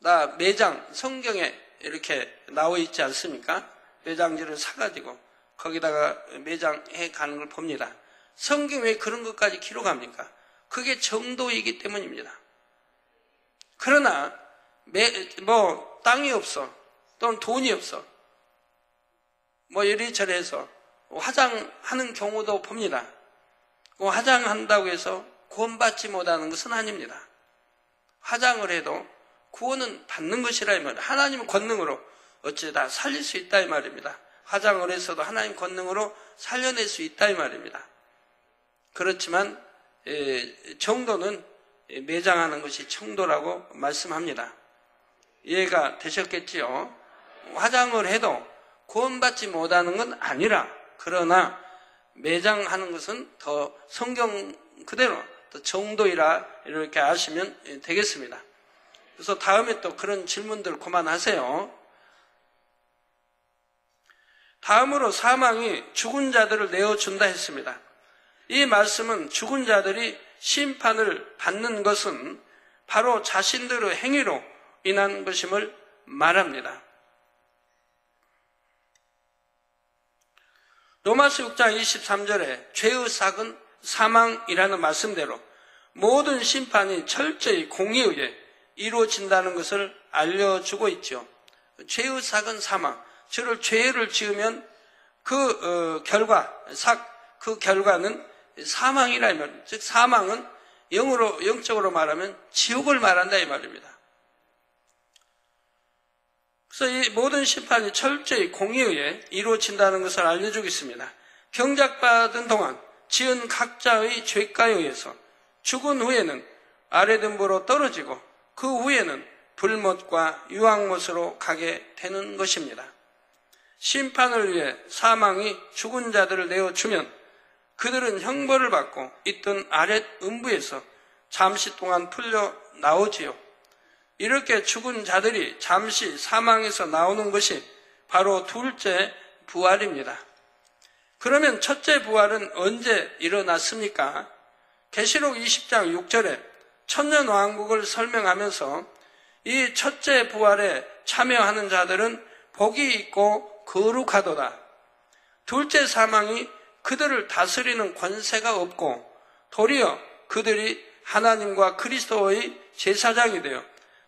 다 매장 성경에 이렇게 나와 있지 않습니까? 매장지를 사가지고 거기다가 매장해 가는 걸 봅니다. 성경에 왜 그런 것까지 기록합니까? 그게 정도이기 때문입니다. 그러나 뭐 땅이 없어 또는 돈이 없어 뭐 이리저리 해서 화장하는 경우도 봅니다. 화장한다고 해서 구원받지 못하는 것은 아닙니다. 화장을 해도 구원은 받는 것이라 이 말이에요. 하나님의 권능으로 어찌다 살릴 수 있다 이 말입니다. 화장을 했어도 하나님 권능으로 살려낼 수 있다 이 말입니다. 그렇지만 정도는 매장하는 것이 정도라고 말씀합니다. 이해가 되셨겠지요? 화장을 해도 구원받지 못하는 건 아니라 그러나 매장하는 것은 더 성경 그대로 더 정도이라 이렇게 아시면 되겠습니다. 그래서 다음에 또 그런 질문들 그만하세요. 다음으로 사망이 죽은 자들을 내어준다 했습니다. 이 말씀은 죽은 자들이 심판을 받는 것은 바로 자신들의 행위로 인한 것임을 말합니다. 로마서 6장 23절에 죄의 삭은 사망이라는 말씀대로 모든 심판이 철저히 공의에 의해 이루어진다는 것을 알려주고 있죠. 죄의 삭은 사망. 저를 죄를 지으면 그 결과는 사망이라 이 말입니다. 즉 사망은 영적으로 말하면 지옥을 말한다 이 말입니다. 그래서 이 모든 심판이 철저히 공의에 의해 이루어진다는 것을 알려주겠습니다. 경작받은 동안 지은 각자의 죄가에 의해서 죽은 후에는 아래등부로 떨어지고 그 후에는 불못과 유황못으로 가게 되는 것입니다. 심판을 위해 사망이 죽은 자들을 내어주면 그들은 형벌을 받고 있던 아랫 음부에서 잠시 동안 풀려 나오지요. 이렇게 죽은 자들이 잠시 사망에서 나오는 것이 바로 둘째 부활입니다. 그러면 첫째 부활은 언제 일어났습니까? 계시록 20장 6절에 천년왕국을 설명하면서 이 첫째 부활에 참여하는 자들은 복이 있고 거룩하도다. 둘째 사망이 그들을 다스리는 권세가 없고 도리어 그들이 하나님과 그리스도의 제사장이 되어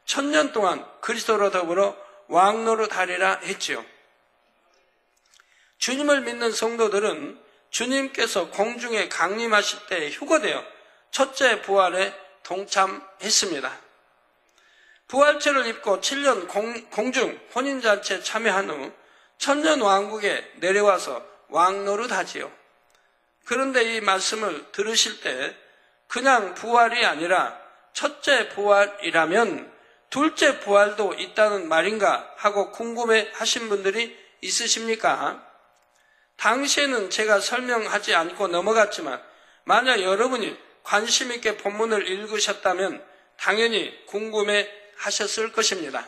천년 동안 그리스도로 더불어 왕노릇하리라 했지요. 주님을 믿는 성도들은 주님께서 공중에 강림하실 때 휴거되어 첫째 부활에 동참했습니다. 부활체를 입고 7년 공중 혼인잔치에 참여한 후 천년왕국에 내려와서 왕노릇하지요. 그런데 이 말씀을 들으실 때 그냥 부활이 아니라 첫째 부활이라면 둘째 부활도 있다는 말인가 하고 궁금해 하신 분들이 있으십니까? 당시에는 제가 설명하지 않고 넘어갔지만 만약 여러분이 관심 있게 본문을 읽으셨다면 당연히 궁금해 하셨을 것입니다.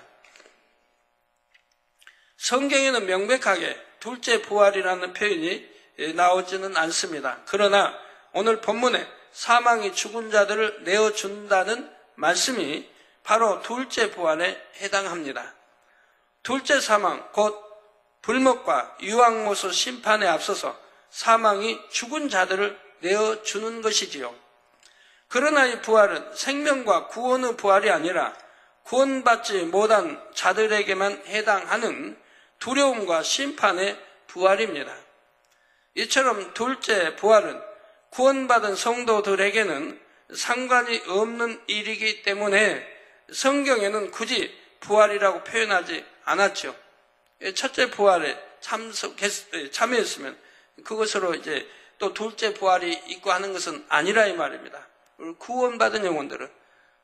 성경에는 명백하게 둘째 부활이라는 표현이 나오지는 않습니다. 그러나 오늘 본문에 사망이 죽은 자들을 내어준다는 말씀이 바로 둘째 부활에 해당합니다. 둘째 사망, 곧 불못과 유황못의 심판에 앞서서 사망이 죽은 자들을 내어주는 것이지요. 그러나 이 부활은 생명과 구원의 부활이 아니라 구원받지 못한 자들에게만 해당하는 두려움과 심판의 부활입니다. 이처럼 둘째 부활은 구원받은 성도들에게는 상관이 없는 일이기 때문에 성경에는 굳이 부활이라고 표현하지 않았죠. 첫째 부활에 참여했으면 그것으로 이제 또 둘째 부활이 있고 하는 것은 아니라 이 말입니다. 구원받은 영혼들은,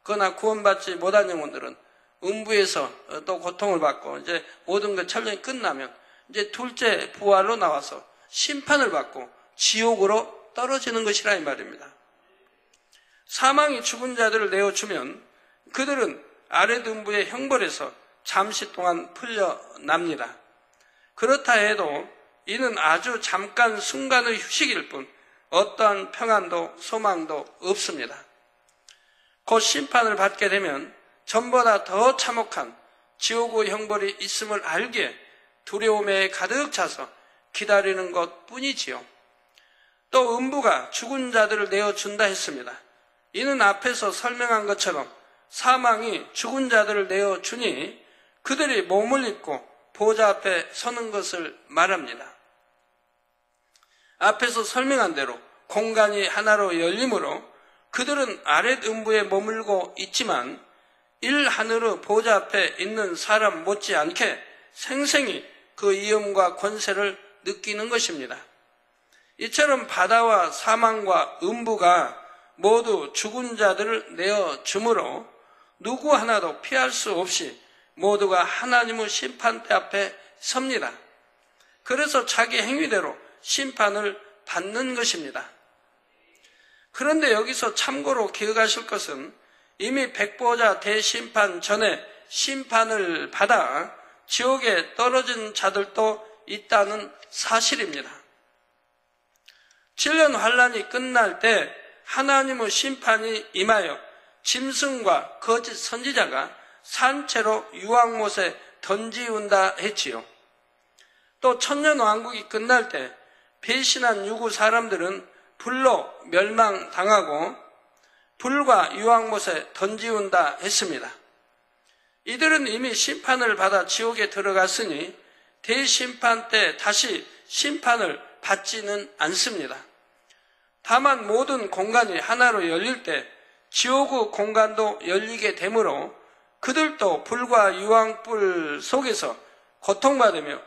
그러나 구원받지 못한 영혼들은 음부에서 또 고통을 받고 이제 모든 것 천년이 끝나면 이제 둘째 부활로 나와서 심판을 받고 지옥으로 떨어지는 것이라 이 말입니다. 사망이 죽은 자들을 내어주면 그들은 아랫 음부의 형벌에서 잠시 동안 풀려납니다. 그렇다 해도 이는 아주 잠깐 순간의 휴식일 뿐 어떠한 평안도 소망도 없습니다. 곧 심판을 받게 되면 전보다 더 참혹한 지옥의 형벌이 있음을 알기에 두려움에 가득 차서 기다리는 것 뿐이지요. 또 음부가 죽은 자들을 내어준다 했습니다. 이는 앞에서 설명한 것처럼 사망이 죽은 자들을 내어주니 그들이 몸을 입고 보좌 앞에 서는 것을 말합니다. 앞에서 설명한 대로 공간이 하나로 열리므로 그들은 아랫 음부에 머물고 있지만 일 하늘의 보좌 앞에 있는 사람 못지않게 생생히 그 위엄과 권세를 느끼는 것입니다. 이처럼 바다와 사망과 음부가 모두 죽은 자들을 내어주므로 누구 하나도 피할 수 없이 모두가 하나님의 심판대 앞에 섭니다. 그래서 자기 행위대로 심판을 받는 것입니다. 그런데 여기서 참고로 기억하실 것은 이미 백보자 대심판 전에 심판을 받아 지옥에 떨어진 자들도 있다는 사실입니다. 7년 환란이 끝날 때 하나님의 심판이 임하여 짐승과 거짓 선지자가 산채로 유황못에 던지운다 했지요. 또 천년왕국이 끝날 때 배신한 유구 사람들은 불로 멸망당하고 불과 유황못에 던지운다 했습니다. 이들은 이미 심판을 받아 지옥에 들어갔으니 대심판 때 다시 심판을 받지는 않습니다. 다만 모든 공간이 하나로 열릴 때 지옥의 공간도 열리게 되므로 그들도 불과 유황불 속에서 고통받으며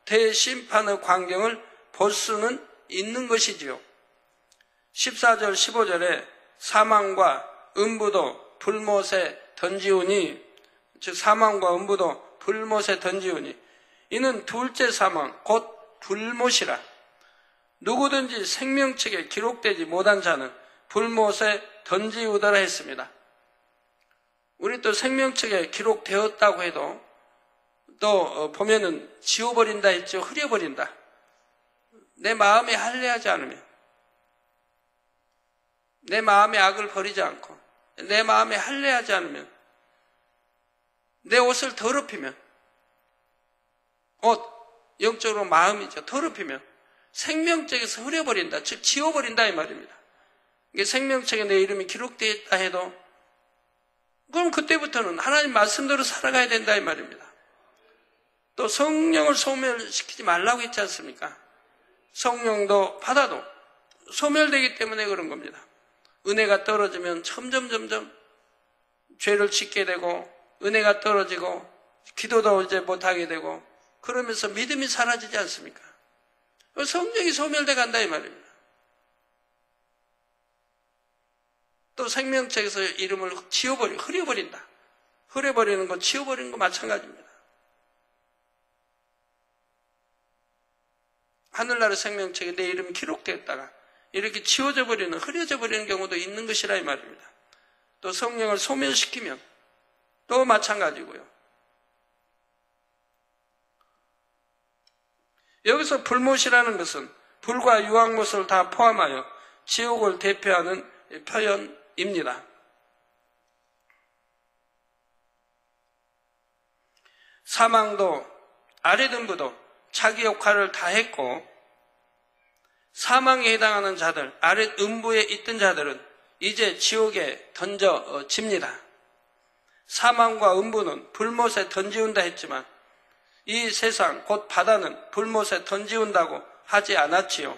대심판의 광경을 볼 수는 있는 것이지요. 14절 15절에 사망과 음부도 불못에 던지우니, 즉 사망과 음부도 불못에 던지우니, 이는 둘째 사망 곧 불못이라. 누구든지 생명책에 기록되지 못한 자는 불못에 던지우더라 했습니다. 우리 또 생명책에 기록되었다고 해도 또 보면은 지워버린다 했죠. 흐려버린다. 내 마음에 할례하지 않으면, 내 마음의 악을 버리지 않고, 내 마음에 할례하지 않으면, 내 옷을 더럽히면, 옷, 영적으로 마음이죠. 더럽히면 생명책에서 흐려버린다. 즉 지워버린다 이 말입니다. 이게 생명책에 내 이름이 기록되어 있다 해도 그럼 그때부터는 하나님 말씀대로 살아가야 된다 이 말입니다. 또 성령을 소멸시키지 말라고 했지 않습니까? 성령도 받아도 소멸되기 때문에 그런 겁니다. 은혜가 떨어지면 점점 죄를 짓게 되고, 은혜가 떨어지고 기도도 이제 못하게 되고, 그러면서 믿음이 사라지지 않습니까? 성령이 소멸돼 간다 이 말입니다. 또 생명책에서 이름을 흐려버린다. 흐려버리는 거, 지워버리는 거 마찬가지입니다. 하늘나라 생명책에 내 이름이 기록되었다가 이렇게 지워져 버리는, 흐려져 버리는 경우도 있는 것이라 이 말입니다. 또 성령을 소멸시키면 또 마찬가지고요. 여기서 불못이라는 것은 불과 유황못을 다 포함하여 지옥을 대표하는 표현입니다. 사망도 아랫음부도 자기 역할을 다 했고, 사망에 해당하는 자들, 아랫음부에 있던 자들은 이제 지옥에 던져집니다. 사망과 음부는 불못에 던지운다 했지만 이 세상 곧 바다는 불못에 던지운다고 하지 않았지요.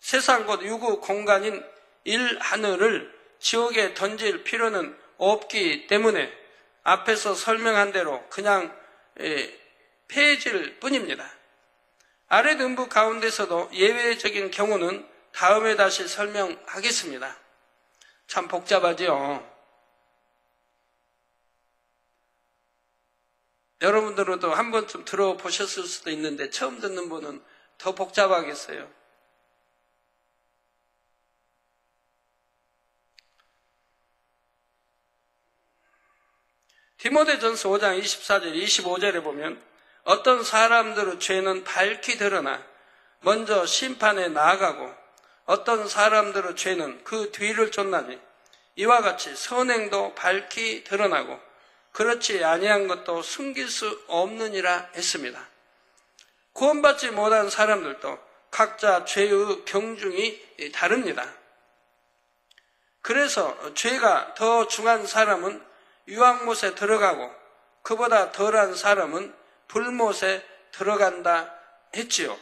세상 곧 유구 공간인 일하늘을 지옥에 던질 필요는 없기 때문에 앞에서 설명한 대로 그냥 폐해질 뿐입니다. 아랫음부 가운데서도 예외적인 경우는 다음에 다시 설명하겠습니다. 참 복잡하지요. 여러분들도 한 번쯤 들어보셨을 수도 있는데 처음 듣는 분은 더 복잡하겠어요. 디모데전서 5장 24절 25절에 보면 어떤 사람들의 죄는 밝히 드러나 먼저 심판에 나아가고 어떤 사람들의 죄는 그 뒤를 쫓나니 이와 같이 선행도 밝히 드러나고 그렇지 아니한 것도 숨길 수 없느니라 했습니다. 구원받지 못한 사람들도 각자 죄의 경중이 다릅니다. 그래서 죄가 더 중한 사람은 유황못에 들어가고 그보다 덜한 사람은 불못에 들어간다 했지요.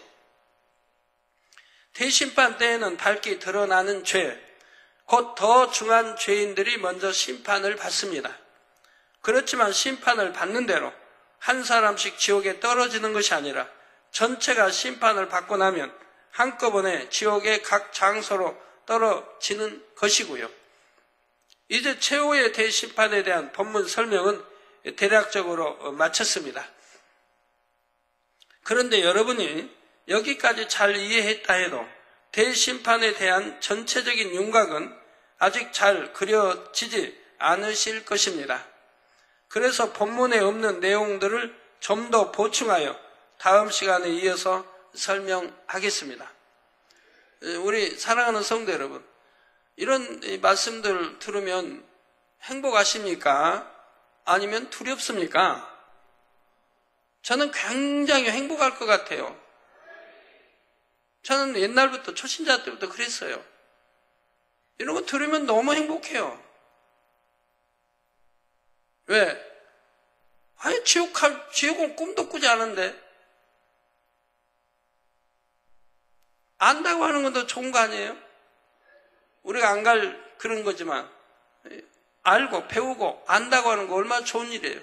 대심판 때에는 밝게 드러나는 죄, 곧 더 중한 죄인들이 먼저 심판을 받습니다. 그렇지만 심판을 받는 대로 한 사람씩 지옥에 떨어지는 것이 아니라 전체가 심판을 받고 나면 한꺼번에 지옥의 각 장소로 떨어지는 것이고요. 이제 최후의 대심판에 대한 본문 설명은 대략적으로 마쳤습니다. 그런데 여러분이 여기까지 잘 이해했다 해도 대심판에 대한 전체적인 윤곽은 아직 잘 그려지지 않으실 것입니다. 그래서 본문에 없는 내용들을 좀 더 보충하여 다음 시간에 이어서 설명하겠습니다. 우리 사랑하는 성도 여러분, 이런 말씀들 들으면 행복하십니까? 아니면 두렵습니까? 저는 굉장히 행복할 것 같아요. 저는 옛날부터 초신자 때부터 그랬어요. 이런 거 들으면 너무 행복해요. 왜? 아니 지옥은 꿈도 꾸지 않은데 안다고 하는 건 더 좋은 거 아니에요? 우리가 안 갈 그런 거지만 알고 배우고 안다고 하는 거 얼마나 좋은 일이에요.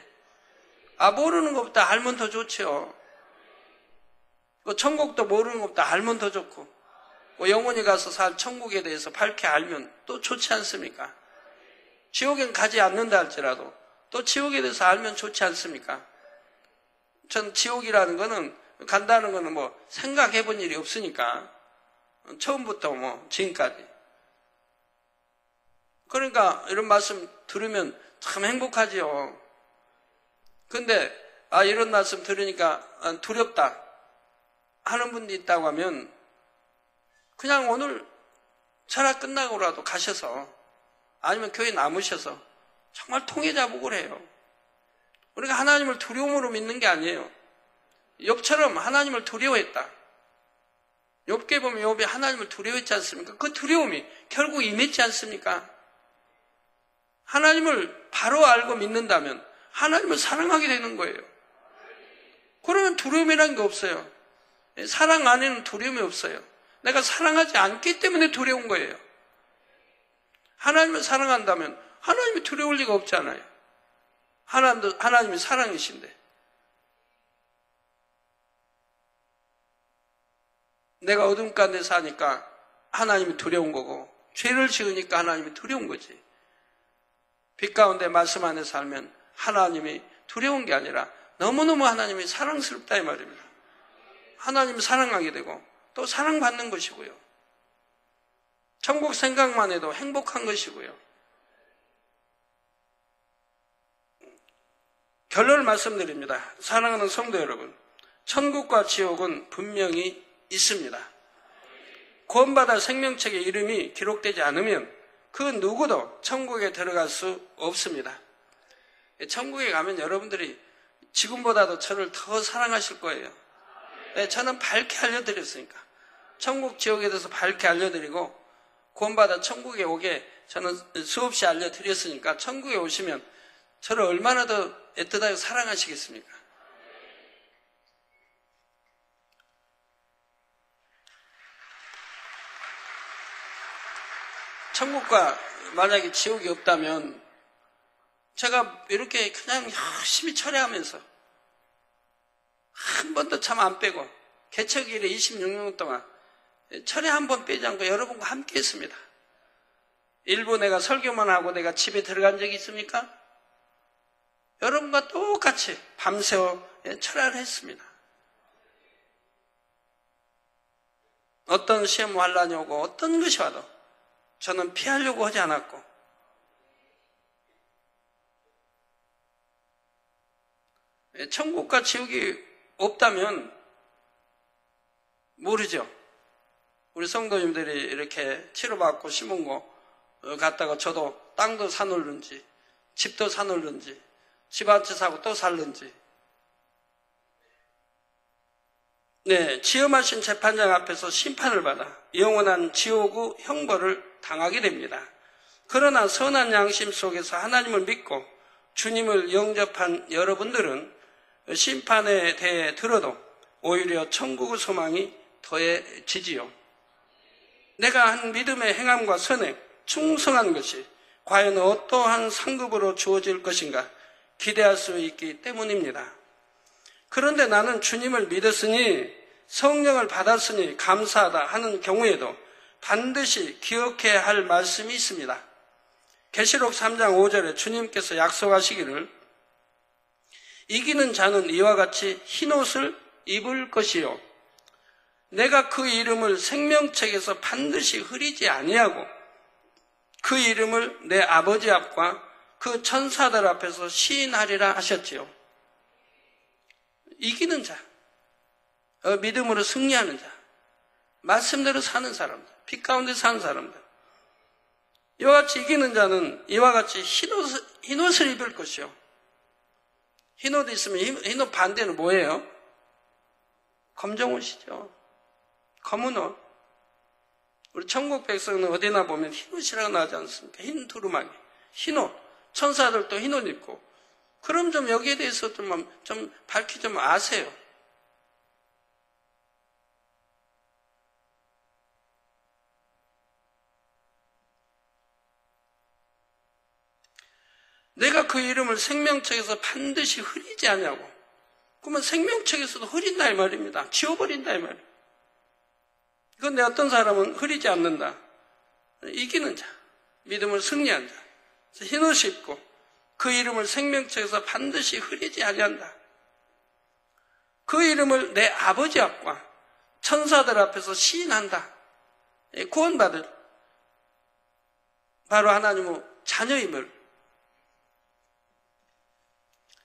모르는 것보다 알면 더 좋죠. 천국도 모르는 것보다 알면 더 좋고 영원히 가서 살 천국에 대해서 밝게 알면 또 좋지 않습니까? 지옥엔 가지 않는다 할지라도 또 지옥에 대해서 알면 좋지 않습니까? 전 지옥이라는 거는, 간다는 거는 뭐 생각해 본 일이 없으니까. 처음부터 뭐 지금까지. 그러니까 이런 말씀 들으면 참 행복하지요. 근데 이런 말씀 들으니까 두렵다 하는 분도 있다고 하면 그냥 오늘 철학 끝나고라도 가셔서 아니면 교회 남으셔서 정말 통해자복을 해요. 우리가 하나님을 두려움으로 믿는 게 아니에요. 욥처럼 하나님을 두려워했다. 욥기에 보면 욥이 하나님을 두려워했지 않습니까? 그 두려움이 결국 임했지 않습니까? 하나님을 바로 알고 믿는다면 하나님을 사랑하게 되는 거예요. 그러면 두려움이라는 게 없어요. 사랑 안에는 두려움이 없어요. 내가 사랑하지 않기 때문에 두려운 거예요. 하나님을 사랑한다면 하나님이 두려울 리가 없잖아요. 하나님이 사랑이신데. 내가 어둠 가운데 사니까 하나님이 두려운 거고, 죄를 지으니까 하나님이 두려운 거지. 빛 가운데 말씀 안에 살면 하나님이 두려운 게 아니라 너무너무 하나님이 사랑스럽다 이 말입니다. 하나님을 사랑하게 되고 또 사랑받는 것이고요. 천국 생각만 해도 행복한 것이고요. 결론을 말씀드립니다. 사랑하는 성도 여러분, 천국과 지옥은 분명히 있습니다. 구원받아 생명책에 이름이 기록되지 않으면 그 누구도 천국에 들어갈 수 없습니다. 천국에 가면 여러분들이 지금보다도 저를 더 사랑하실 거예요. 저는 밝게 알려드렸으니까. 천국 지옥에 대해서 밝게 알려드리고 구원받아 천국에 오게 저는 수없이 알려드렸으니까 천국에 오시면 저를 얼마나 더 애틋하게 사랑하시겠습니까? 천국과 만약에 지옥이 없다면 제가 이렇게 그냥 열심히 철회하면서 한 번도 참 안 빼고 개척 이래 26년 동안 철회 한 번 빼지 않고 여러분과 함께 했습니다. 일부 내가 설교만 하고 내가 집에 들어간 적이 있습니까? 여러분과 똑같이 밤새워 철회를 했습니다. 어떤 시험 환란이 오고 어떤 것이 와도 저는 피하려고 하지 않았고 천국과 지옥이 없다면 모르죠. 우리 성도님들이 이렇게 치료받고 시몬고 갔다가 저도 땅도 사놓는지 집도 사놓는지 집 한 채 사고 또 살는지 지엄하신 재판장 앞에서 심판을 받아 영원한 지옥의 형벌을 당하게 됩니다. 그러나 선한 양심 속에서 하나님을 믿고 주님을 영접한 여러분들은 심판에 대해 들어도 오히려 천국의 소망이 더해지지요. 내가 한 믿음의 행함과 선행, 충성한 것이 과연 어떠한 상급으로 주어질 것인가 기대할 수 있기 때문입니다. 그런데 나는 주님을 믿었으니 성령을 받았으니 감사하다 하는 경우에도 반드시 기억해야 할 말씀이 있습니다. 계시록 3장 5절에 주님께서 약속하시기를 이기는 자는 이와 같이 흰옷을 입을 것이요 내가 그 이름을 생명책에서 반드시 흐리지 아니하고 그 이름을 내 아버지 앞과 그 천사들 앞에서 시인하리라 하셨지요. 이기는 자, 믿음으로 승리하는 자, 말씀대로 사는 사람들, 빛 가운데 사는 사람들. 이와 같이 이기는 자는 이와 같이 흰옷을 입을 것이요. 흰옷 있으면 흰옷 반대는 뭐예요? 검정옷이죠. 검은 옷. 우리 천국 백성은 어디나 보면 흰옷이라고 나오지 않습니까? 흰 두루마기, 흰옷. 천사들도 흰옷 입고. 그럼 좀 여기에 대해서 좀 밝히 좀 아세요. 내가 그 이름을 생명책에서 반드시 흐리지 않냐고. 그러면 생명책에서도 흐린다 이 말입니다. 지워버린다 이 말이에요. 그런데 어떤 사람은 흐리지 않는다. 이기는 자, 믿음을 승리한 자. 흰옷 입고 그 이름을 생명책에서 반드시 흐리지 아니한다. 그 이름을 내 아버지 앞과 천사들 앞에서 시인한다. 구원받을 바로 하나님의 자녀임을.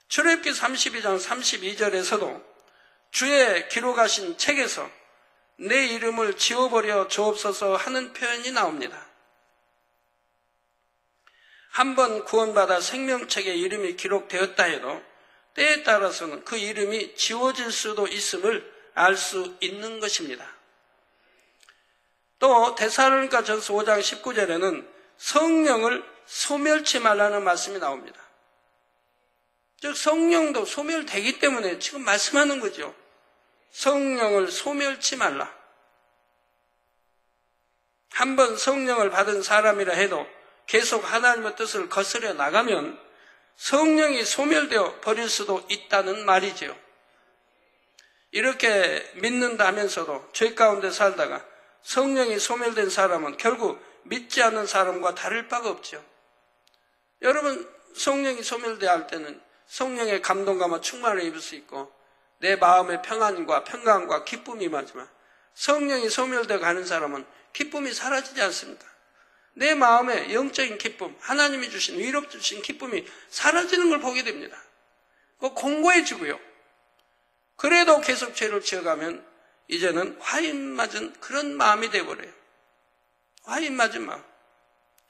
출애굽기 32장 32절에서도 주의 기록하신 책에서 내 이름을 지워버려 주옵소서 하는 표현이 나옵니다. 한번 구원받아 생명책에 이름이 기록되었다 해도 때에 따라서는 그 이름이 지워질 수도 있음을 알 수 있는 것입니다. 또 데살로니가전서 5장 19절에는 성령을 소멸치 말라는 말씀이 나옵니다. 즉 성령도 소멸되기 때문에 지금 말씀하는 거죠. 성령을 소멸치 말라. 한번 성령을 받은 사람이라 해도 계속 하나님의 뜻을 거스려 나가면 성령이 소멸되어 버릴 수도 있다는 말이지요. 이렇게 믿는다 하면서도 죄 가운데 살다가 성령이 소멸된 사람은 결국 믿지 않는 사람과 다를 바가 없죠. 여러분, 성령이 소멸되어 할 때는 성령의 감동감과 충만을 입을 수 있고 내 마음의 평안과 평강과 기쁨이 임하지만 성령이 소멸되어 가는 사람은 기쁨이 사라지지 않습니다. 내 마음의 영적인 기쁨, 하나님이 주신 위로 주신 기쁨이 사라지는 걸 보게 됩니다. 공고해지고요. 그래도 계속 죄를 지어가면 이제는 화인 맞은 그런 마음이 되어버려요. 화인 맞은 마음.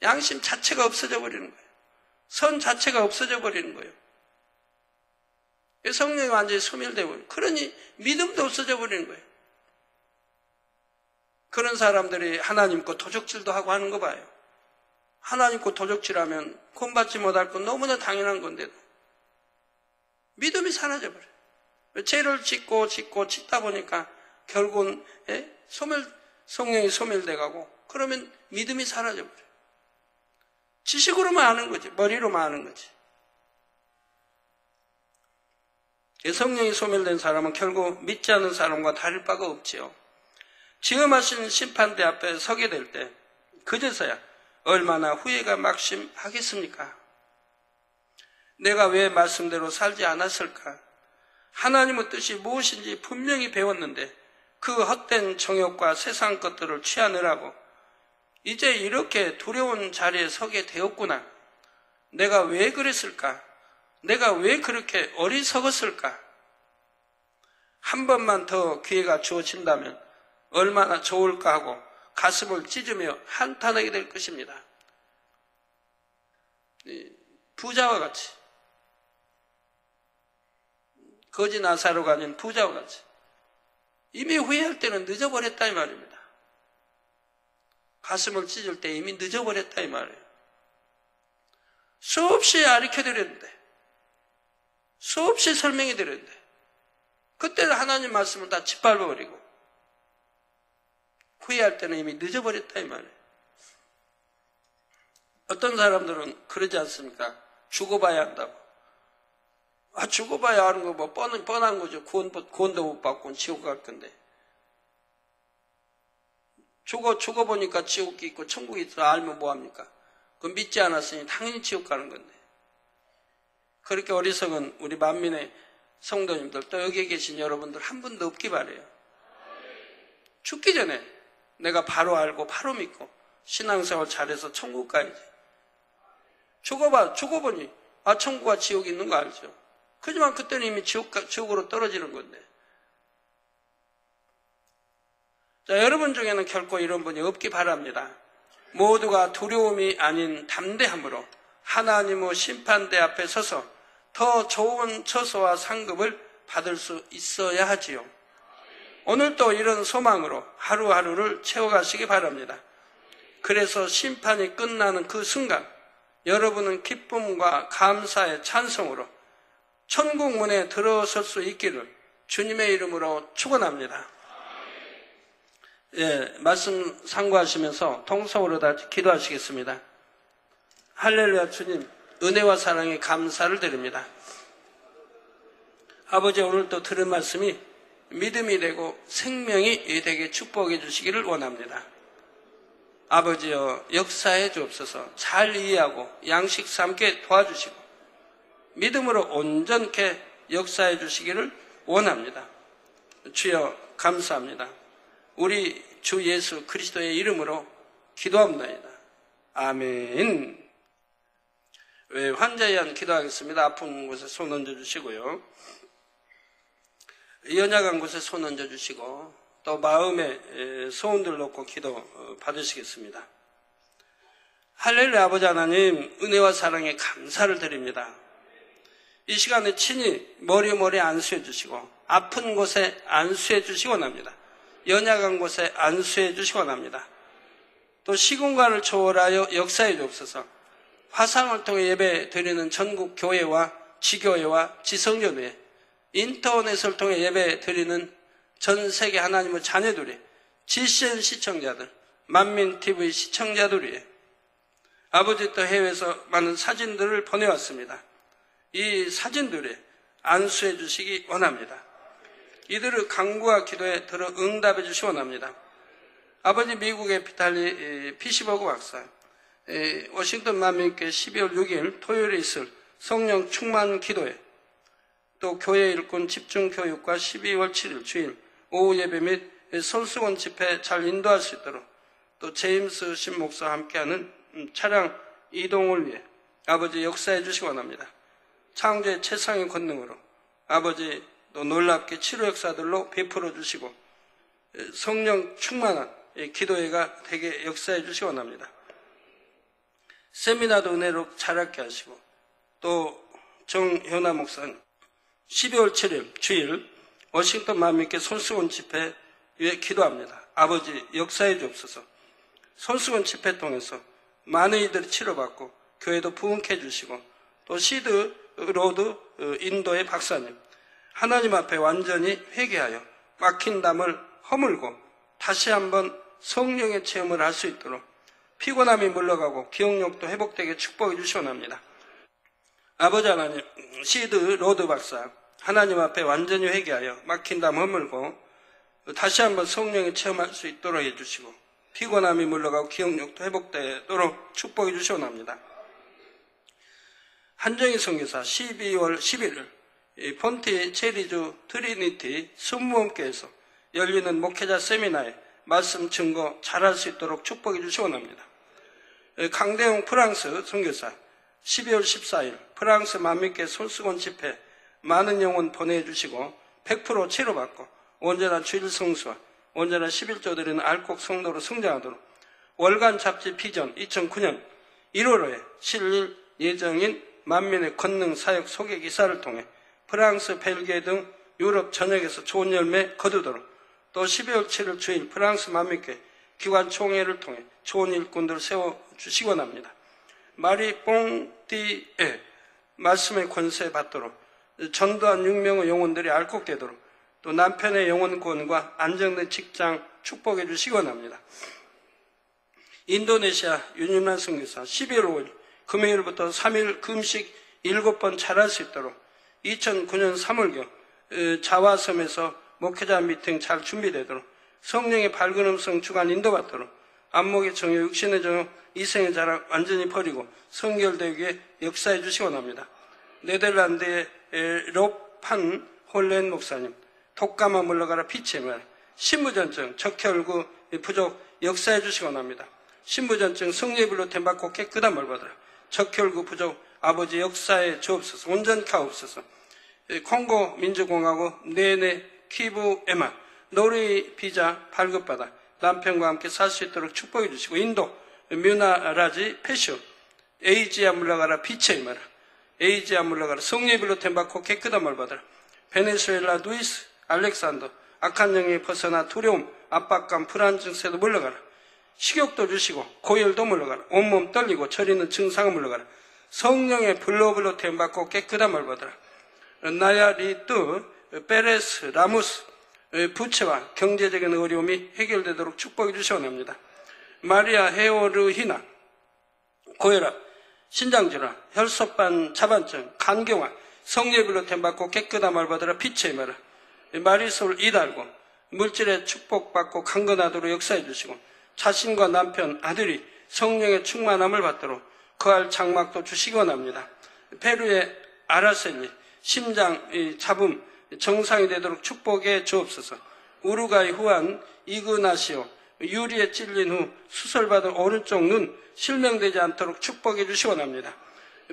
양심 자체가 없어져 버리는 거예요. 선 자체가 없어져 버리는 거예요. 성령이 완전히 소멸되어 버려요. 그러니 믿음도 없어져 버리는 거예요. 그런 사람들이 하나님 거 도적질도 하고 하는 거 봐요. 하나님 거 도적질하면 구원받지 못할 건 너무나 당연한 건데도 믿음이 사라져버려요. 죄를 짓고 짓다 보니까 결국은 성령이 소멸돼 가고 그러면 믿음이 사라져버려요. 지식으로만 아는 거지. 머리로만 아는 거지. 성령이 소멸된 사람은 결국 믿지 않는 사람과 다를 바가 없지요. 지금 하신 심판대 앞에 서게 될 때 그제서야 얼마나 후회가 막심하겠습니까? 내가 왜 말씀대로 살지 않았을까? 하나님의 뜻이 무엇인지 분명히 배웠는데 그 헛된 정욕과 세상 것들을 취하느라고 이제 이렇게 두려운 자리에 서게 되었구나. 내가 왜 그랬을까? 내가 왜 그렇게 어리석었을까? 한 번만 더 기회가 주어진다면 얼마나 좋을까 하고 가슴을 찢으며 한탄하게 될 것입니다. 부자와 같이, 거지 나사로가 아닌 부자와 같이 이미 후회할 때는 늦어버렸다 이 말입니다. 가슴을 찢을 때 이미 늦어버렸다 이 말이에요. 수없이 가르쳐드렸는데, 수없이 설명해드렸는데 그때는 하나님 말씀을 다 짓밟아버리고 후회할 때는 이미 늦어버렸다 이 말이에요. 어떤 사람들은 그러지 않습니까? 죽어봐야 한다고. 죽어봐야 하는 거 뭐 뻔한 거죠. 구원도 못 받고 지옥 갈 건데. 죽어보니까 지옥이 있고 천국이 있어 알면 뭐합니까? 그건 믿지 않았으니 당연히 지옥 가는 건데. 그렇게 어리석은 우리 만민의 성도님들, 또 여기에 계신 여러분들 한 분도 없기 바래요. 죽기 전에 내가 바로 알고 바로 믿고 신앙생활 잘해서 천국 가야지. 죽어보니 천국과 지옥이 있는 거 알죠? 하지만 그때는 이미 지옥으로 떨어지는 건데. 자, 여러분 중에는 결코 이런 분이 없기 바랍니다. 모두가 두려움이 아닌 담대함으로 하나님의 심판대 앞에 서서 더 좋은 처소와 상급을 받을 수 있어야 하지요. 오늘도 이런 소망으로 하루하루를 채워가시기 바랍니다. 그래서 심판이 끝나는 그 순간 여러분은 기쁨과 감사의 찬송으로 천국 문에 들어설 수 있기를 주님의 이름으로 축원합니다. 말씀 상고하시면서 통성으로 다 기도하시겠습니다. 할렐루야. 주님, 은혜와 사랑에 감사를 드립니다. 아버지, 오늘도 들은 말씀이 믿음이 되고 생명이 되게 축복해 주시기를 원합니다. 아버지여, 역사해 주옵소서. 잘 이해하고 양식 삼게 도와주시고 믿음으로 온전케 역사해 주시기를 원합니다. 주여 감사합니다. 우리 주 예수 그리스도의 이름으로 기도합니다. 아멘. 환자에 의한 기도하겠습니다. 아픈 곳에 손 얹어주시고요. 연약한 곳에 손 얹어주시고 또 마음에 소원들 놓고 기도 받으시겠습니다. 할렐루야. 아버지 하나님, 은혜와 사랑에 감사를 드립니다. 이 시간에 친히 머리머리 안수해 주시고 아픈 곳에 안수해 주시기 원합니다. 연약한 곳에 안수해 주시기 원합니다. 또 시공간을 초월하여 역사해 주옵소서. 화상을 통해 예배 드리는 전국 교회와 지교회와 지성교회, 인터넷을 통해 예배 드리는 전 세계 하나님의 자녀들이, GCN 시청자들, 만민TV 시청자들이 아버지 또 해외에서 많은 사진들을 보내왔습니다. 이 사진들에 안수해 주시기 원합니다. 이들의 간구와 기도에 들어 응답해 주시기 원합니다. 아버지 미국의 피탈리 피시버그 박사, 워싱턴 만민교회 12월 6일 토요일에 있을 성령 충만 기도회, 또 교회 일꾼 집중교육과 12월 7일 주일 오후 예배 및 손수건 집회 잘 인도할 수 있도록, 또 제임스 신목사와 함께하는 차량 이동을 위해 아버지 역사해 주시기 원합니다. 창조의 최상의 권능으로 아버지 또 놀랍게 치료 역사들로 베풀어 주시고 성령 충만한 기도회가 되게 역사해 주시기 원합니다. 세미나도 은혜로 자랐게 하시고, 또 정현아 목사님 12월 7일 주일 워싱턴 만민교회 손수건 집회 위해 기도합니다. 아버지 역사해 주옵소서. 손수건 집회 통해서 많은 이들이 치료받고 교회도 부흥케 해주시고, 또 시드 로드 인도의 박사님 하나님 앞에 완전히 회개하여 막힌 담을 허물고 다시 한번 성령의 체험을 할 수 있도록 피곤함이 물러가고 기억력도 회복되게 축복해 주시옵나이다. 아버지 하나님, 시드 로드 박사 하나님 앞에 완전히 회개하여 막힌 담 허물고 다시 한번 성령의 체험할 수 있도록 해주시고 피곤함이 물러가고 기억력도 회복되도록 축복해 주시옵나이다. 한정희 선교사 12월 11일 폰티 체리주 트리니티 순무원교에서 열리는 목회자 세미나에 말씀 증거 잘할 수 있도록 축복해 주시옵나이다. 강대용 프랑스 선교사 12월 14일 프랑스 만민교회 손수건 집회 많은 영혼 보내주시고 100% 치료받고 언제나 주일 성수와 언제나 11조 드리는 알곡 성도로 성장하도록 월간 잡지 비전 2009년 1월호에 실릴 예정인 만민의 권능 사역 소개 기사를 통해 프랑스, 벨기에 등 유럽 전역에서 좋은 열매 거두도록, 또 12월 7일 주일 프랑스 만민교회 기관 총회를 통해 좋은 일꾼들을 세워주시기 원합니다. 마리 뽕띠에 말씀의 권세 받도록, 전도한 6명의 영혼들이 알곡되도록, 또 남편의 영혼 구원과 안정된 직장 축복해 주시기 원합니다. 인도네시아 윤윤란 선교사 12월 5일 금요일부터 3일 금식 7번 잘할 수 있도록 2009년 3월경 자화섬에서 목회자 미팅 잘 준비되도록 성령의 밝은 음성 주간 인도받도록 안목의 정욕, 육신의 정욕, 이생의 자랑 완전히 버리고 성결되게 역사해 주시기 원합니다. 네덜란드의 롭판 홀렌 목사님 독감아 물러가라 빛의 말, 신부전증, 적혈구 부족 역사해 주시기 원합니다. 신부전증 성례불로 템받고 깨끗한 물 받으라. 적혈구 부족 아버지 역사에 주옵소서. 온전케 하옵소서. 콩고 민주공화국 네네 키부 에마 노르웨이 비자 발급받아 남편과 함께 살 수 있도록 축복해 주시고, 인도 뮤나라지 페쇼 에이지아 물러가라 빛의 임하라. 에이지아 물러가라 성례불로 템받고 깨끗한 물 받으라. 베네수엘라 누이스 알렉산더 악한 영에 벗어나 두려움, 압박감, 불안 증세도 물러가라. 식욕도 주시고 고열도 물러가라. 온몸 떨리고 저리는 증상은 물러가라. 성령의 불로불로 태움받고 깨끗한 물 받으라. 나야 리뚜 페레스 라무스 부채와 경제적인 어려움이 해결되도록 축복해 주시옵나이다. 마리아 헤오르히나 고혈압, 신장질환, 혈소판, 자반증, 간경화 성례불로 템받고 깨끗한 물 받으라. 빛의 임하라. 마리솔 이달고 물질의 축복받고 강건하도록 역사해 주시고, 자신과 남편, 아들이 성령의 충만함을 받도록 거할 장막도 주시기 원합니다. 페루의 아라셀리 심장 잡음 정상이 되도록 축복해 주옵소서. 우루과이 후안 이그나시오 유리에 찔린 후 수술받은 오른쪽 눈 실명되지 않도록 축복해 주시 원합니다.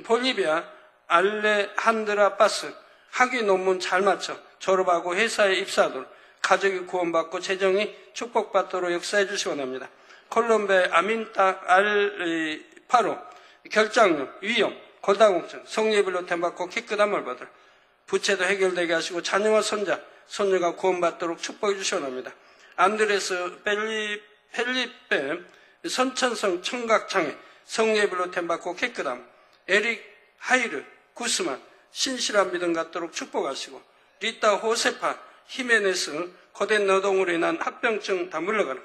볼리비아 알레한드라 바스 학위 논문 잘 맞춰 졸업하고 회사에 입사하도록 가족이 구원받고 재정이 축복받도록 역사해 주시 원합니다. 콜롬비아 아민타 알파로 결장염, 위염, 골다공증, 성예별로 템받고 깨끗함을 받으라. 부채도 해결되게 하시고 자녀와 손자, 손녀가 구원받도록 축복해 주시 원합니다. 안드레스 펠리페 선천성 청각장애, 성예별로 템받고 깨끗함, 에릭 하이르 구스만 신실한 믿음 갖도록 축복하시고 리타 호세파 히메네스 거대 노동으로 인한 합병증 다 물러가라.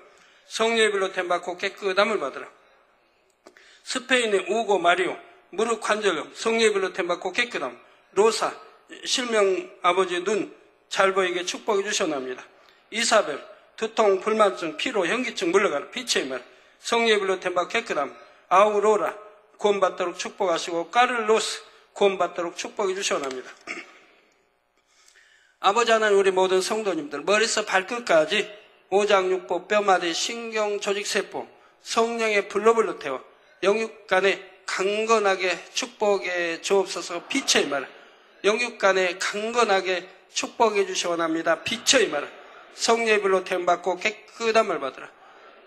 성예별로 템받고 깨끗함을 받으라. 스페인의 우고 마리오 무릎 관절염 성예별로 템받고 깨끗함. 로사 실명 아버지 눈 잘 보이게 축복해 주시옵나이다. 이사벨 두통 불만증 피로 현기증 물러가라. 빛의 말 성예별로 템받고 깨끗함. 아우로라 구원받도록 축복하시고 까를로스 구원받도록 축복해 주시옵나이다. 아버지 하나님 우리 모든 성도님들 머리에서 발끝까지 오장육부 뼈마디 신경 조직세포 성령의 불로 태워 영육간에 강건하게 축복해 주옵소서. 빛의 말 영육간에 강건하게 축복해 주시 원합니다. 빛의 말 성령의 불로 태움받고 깨끗함을 받으라.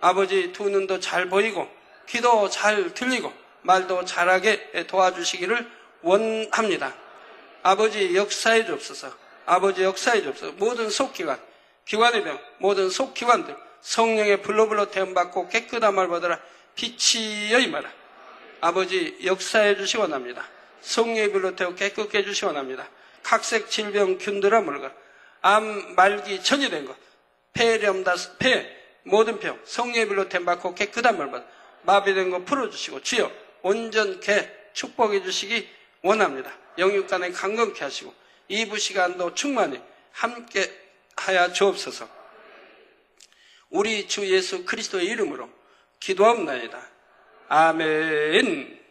아버지 두 눈도 잘 보이고 귀도 잘 들리고 말도 잘하게 도와주시기를 원합니다. 아버지 역사해 주옵소서. 아버지 역사해 주옵소서. 모든 속기관 기관의 병 모든 속기관들 성령의 불로 태움받고 깨끗함을 받으라. 빛이여 임하라. 아버지 역사해 주시 원합니다. 성령의 불로 태워 깨끗게 해주시 원합니다. 각색 질병 균들아 물러가라. 암 말기 전이된 것 폐렴다스 폐 모든 병 성령의 불로 태움받고 깨끗함을 받아 마비된 것 풀어주시고 주여 온전케 축복해 주시기 원합니다. 영육간에 강건케 하시고 이부 시간도 충만히 함께 하여 주옵소서. 우리 주 예수 그리스도의 이름으로 기도합나이다. 아멘.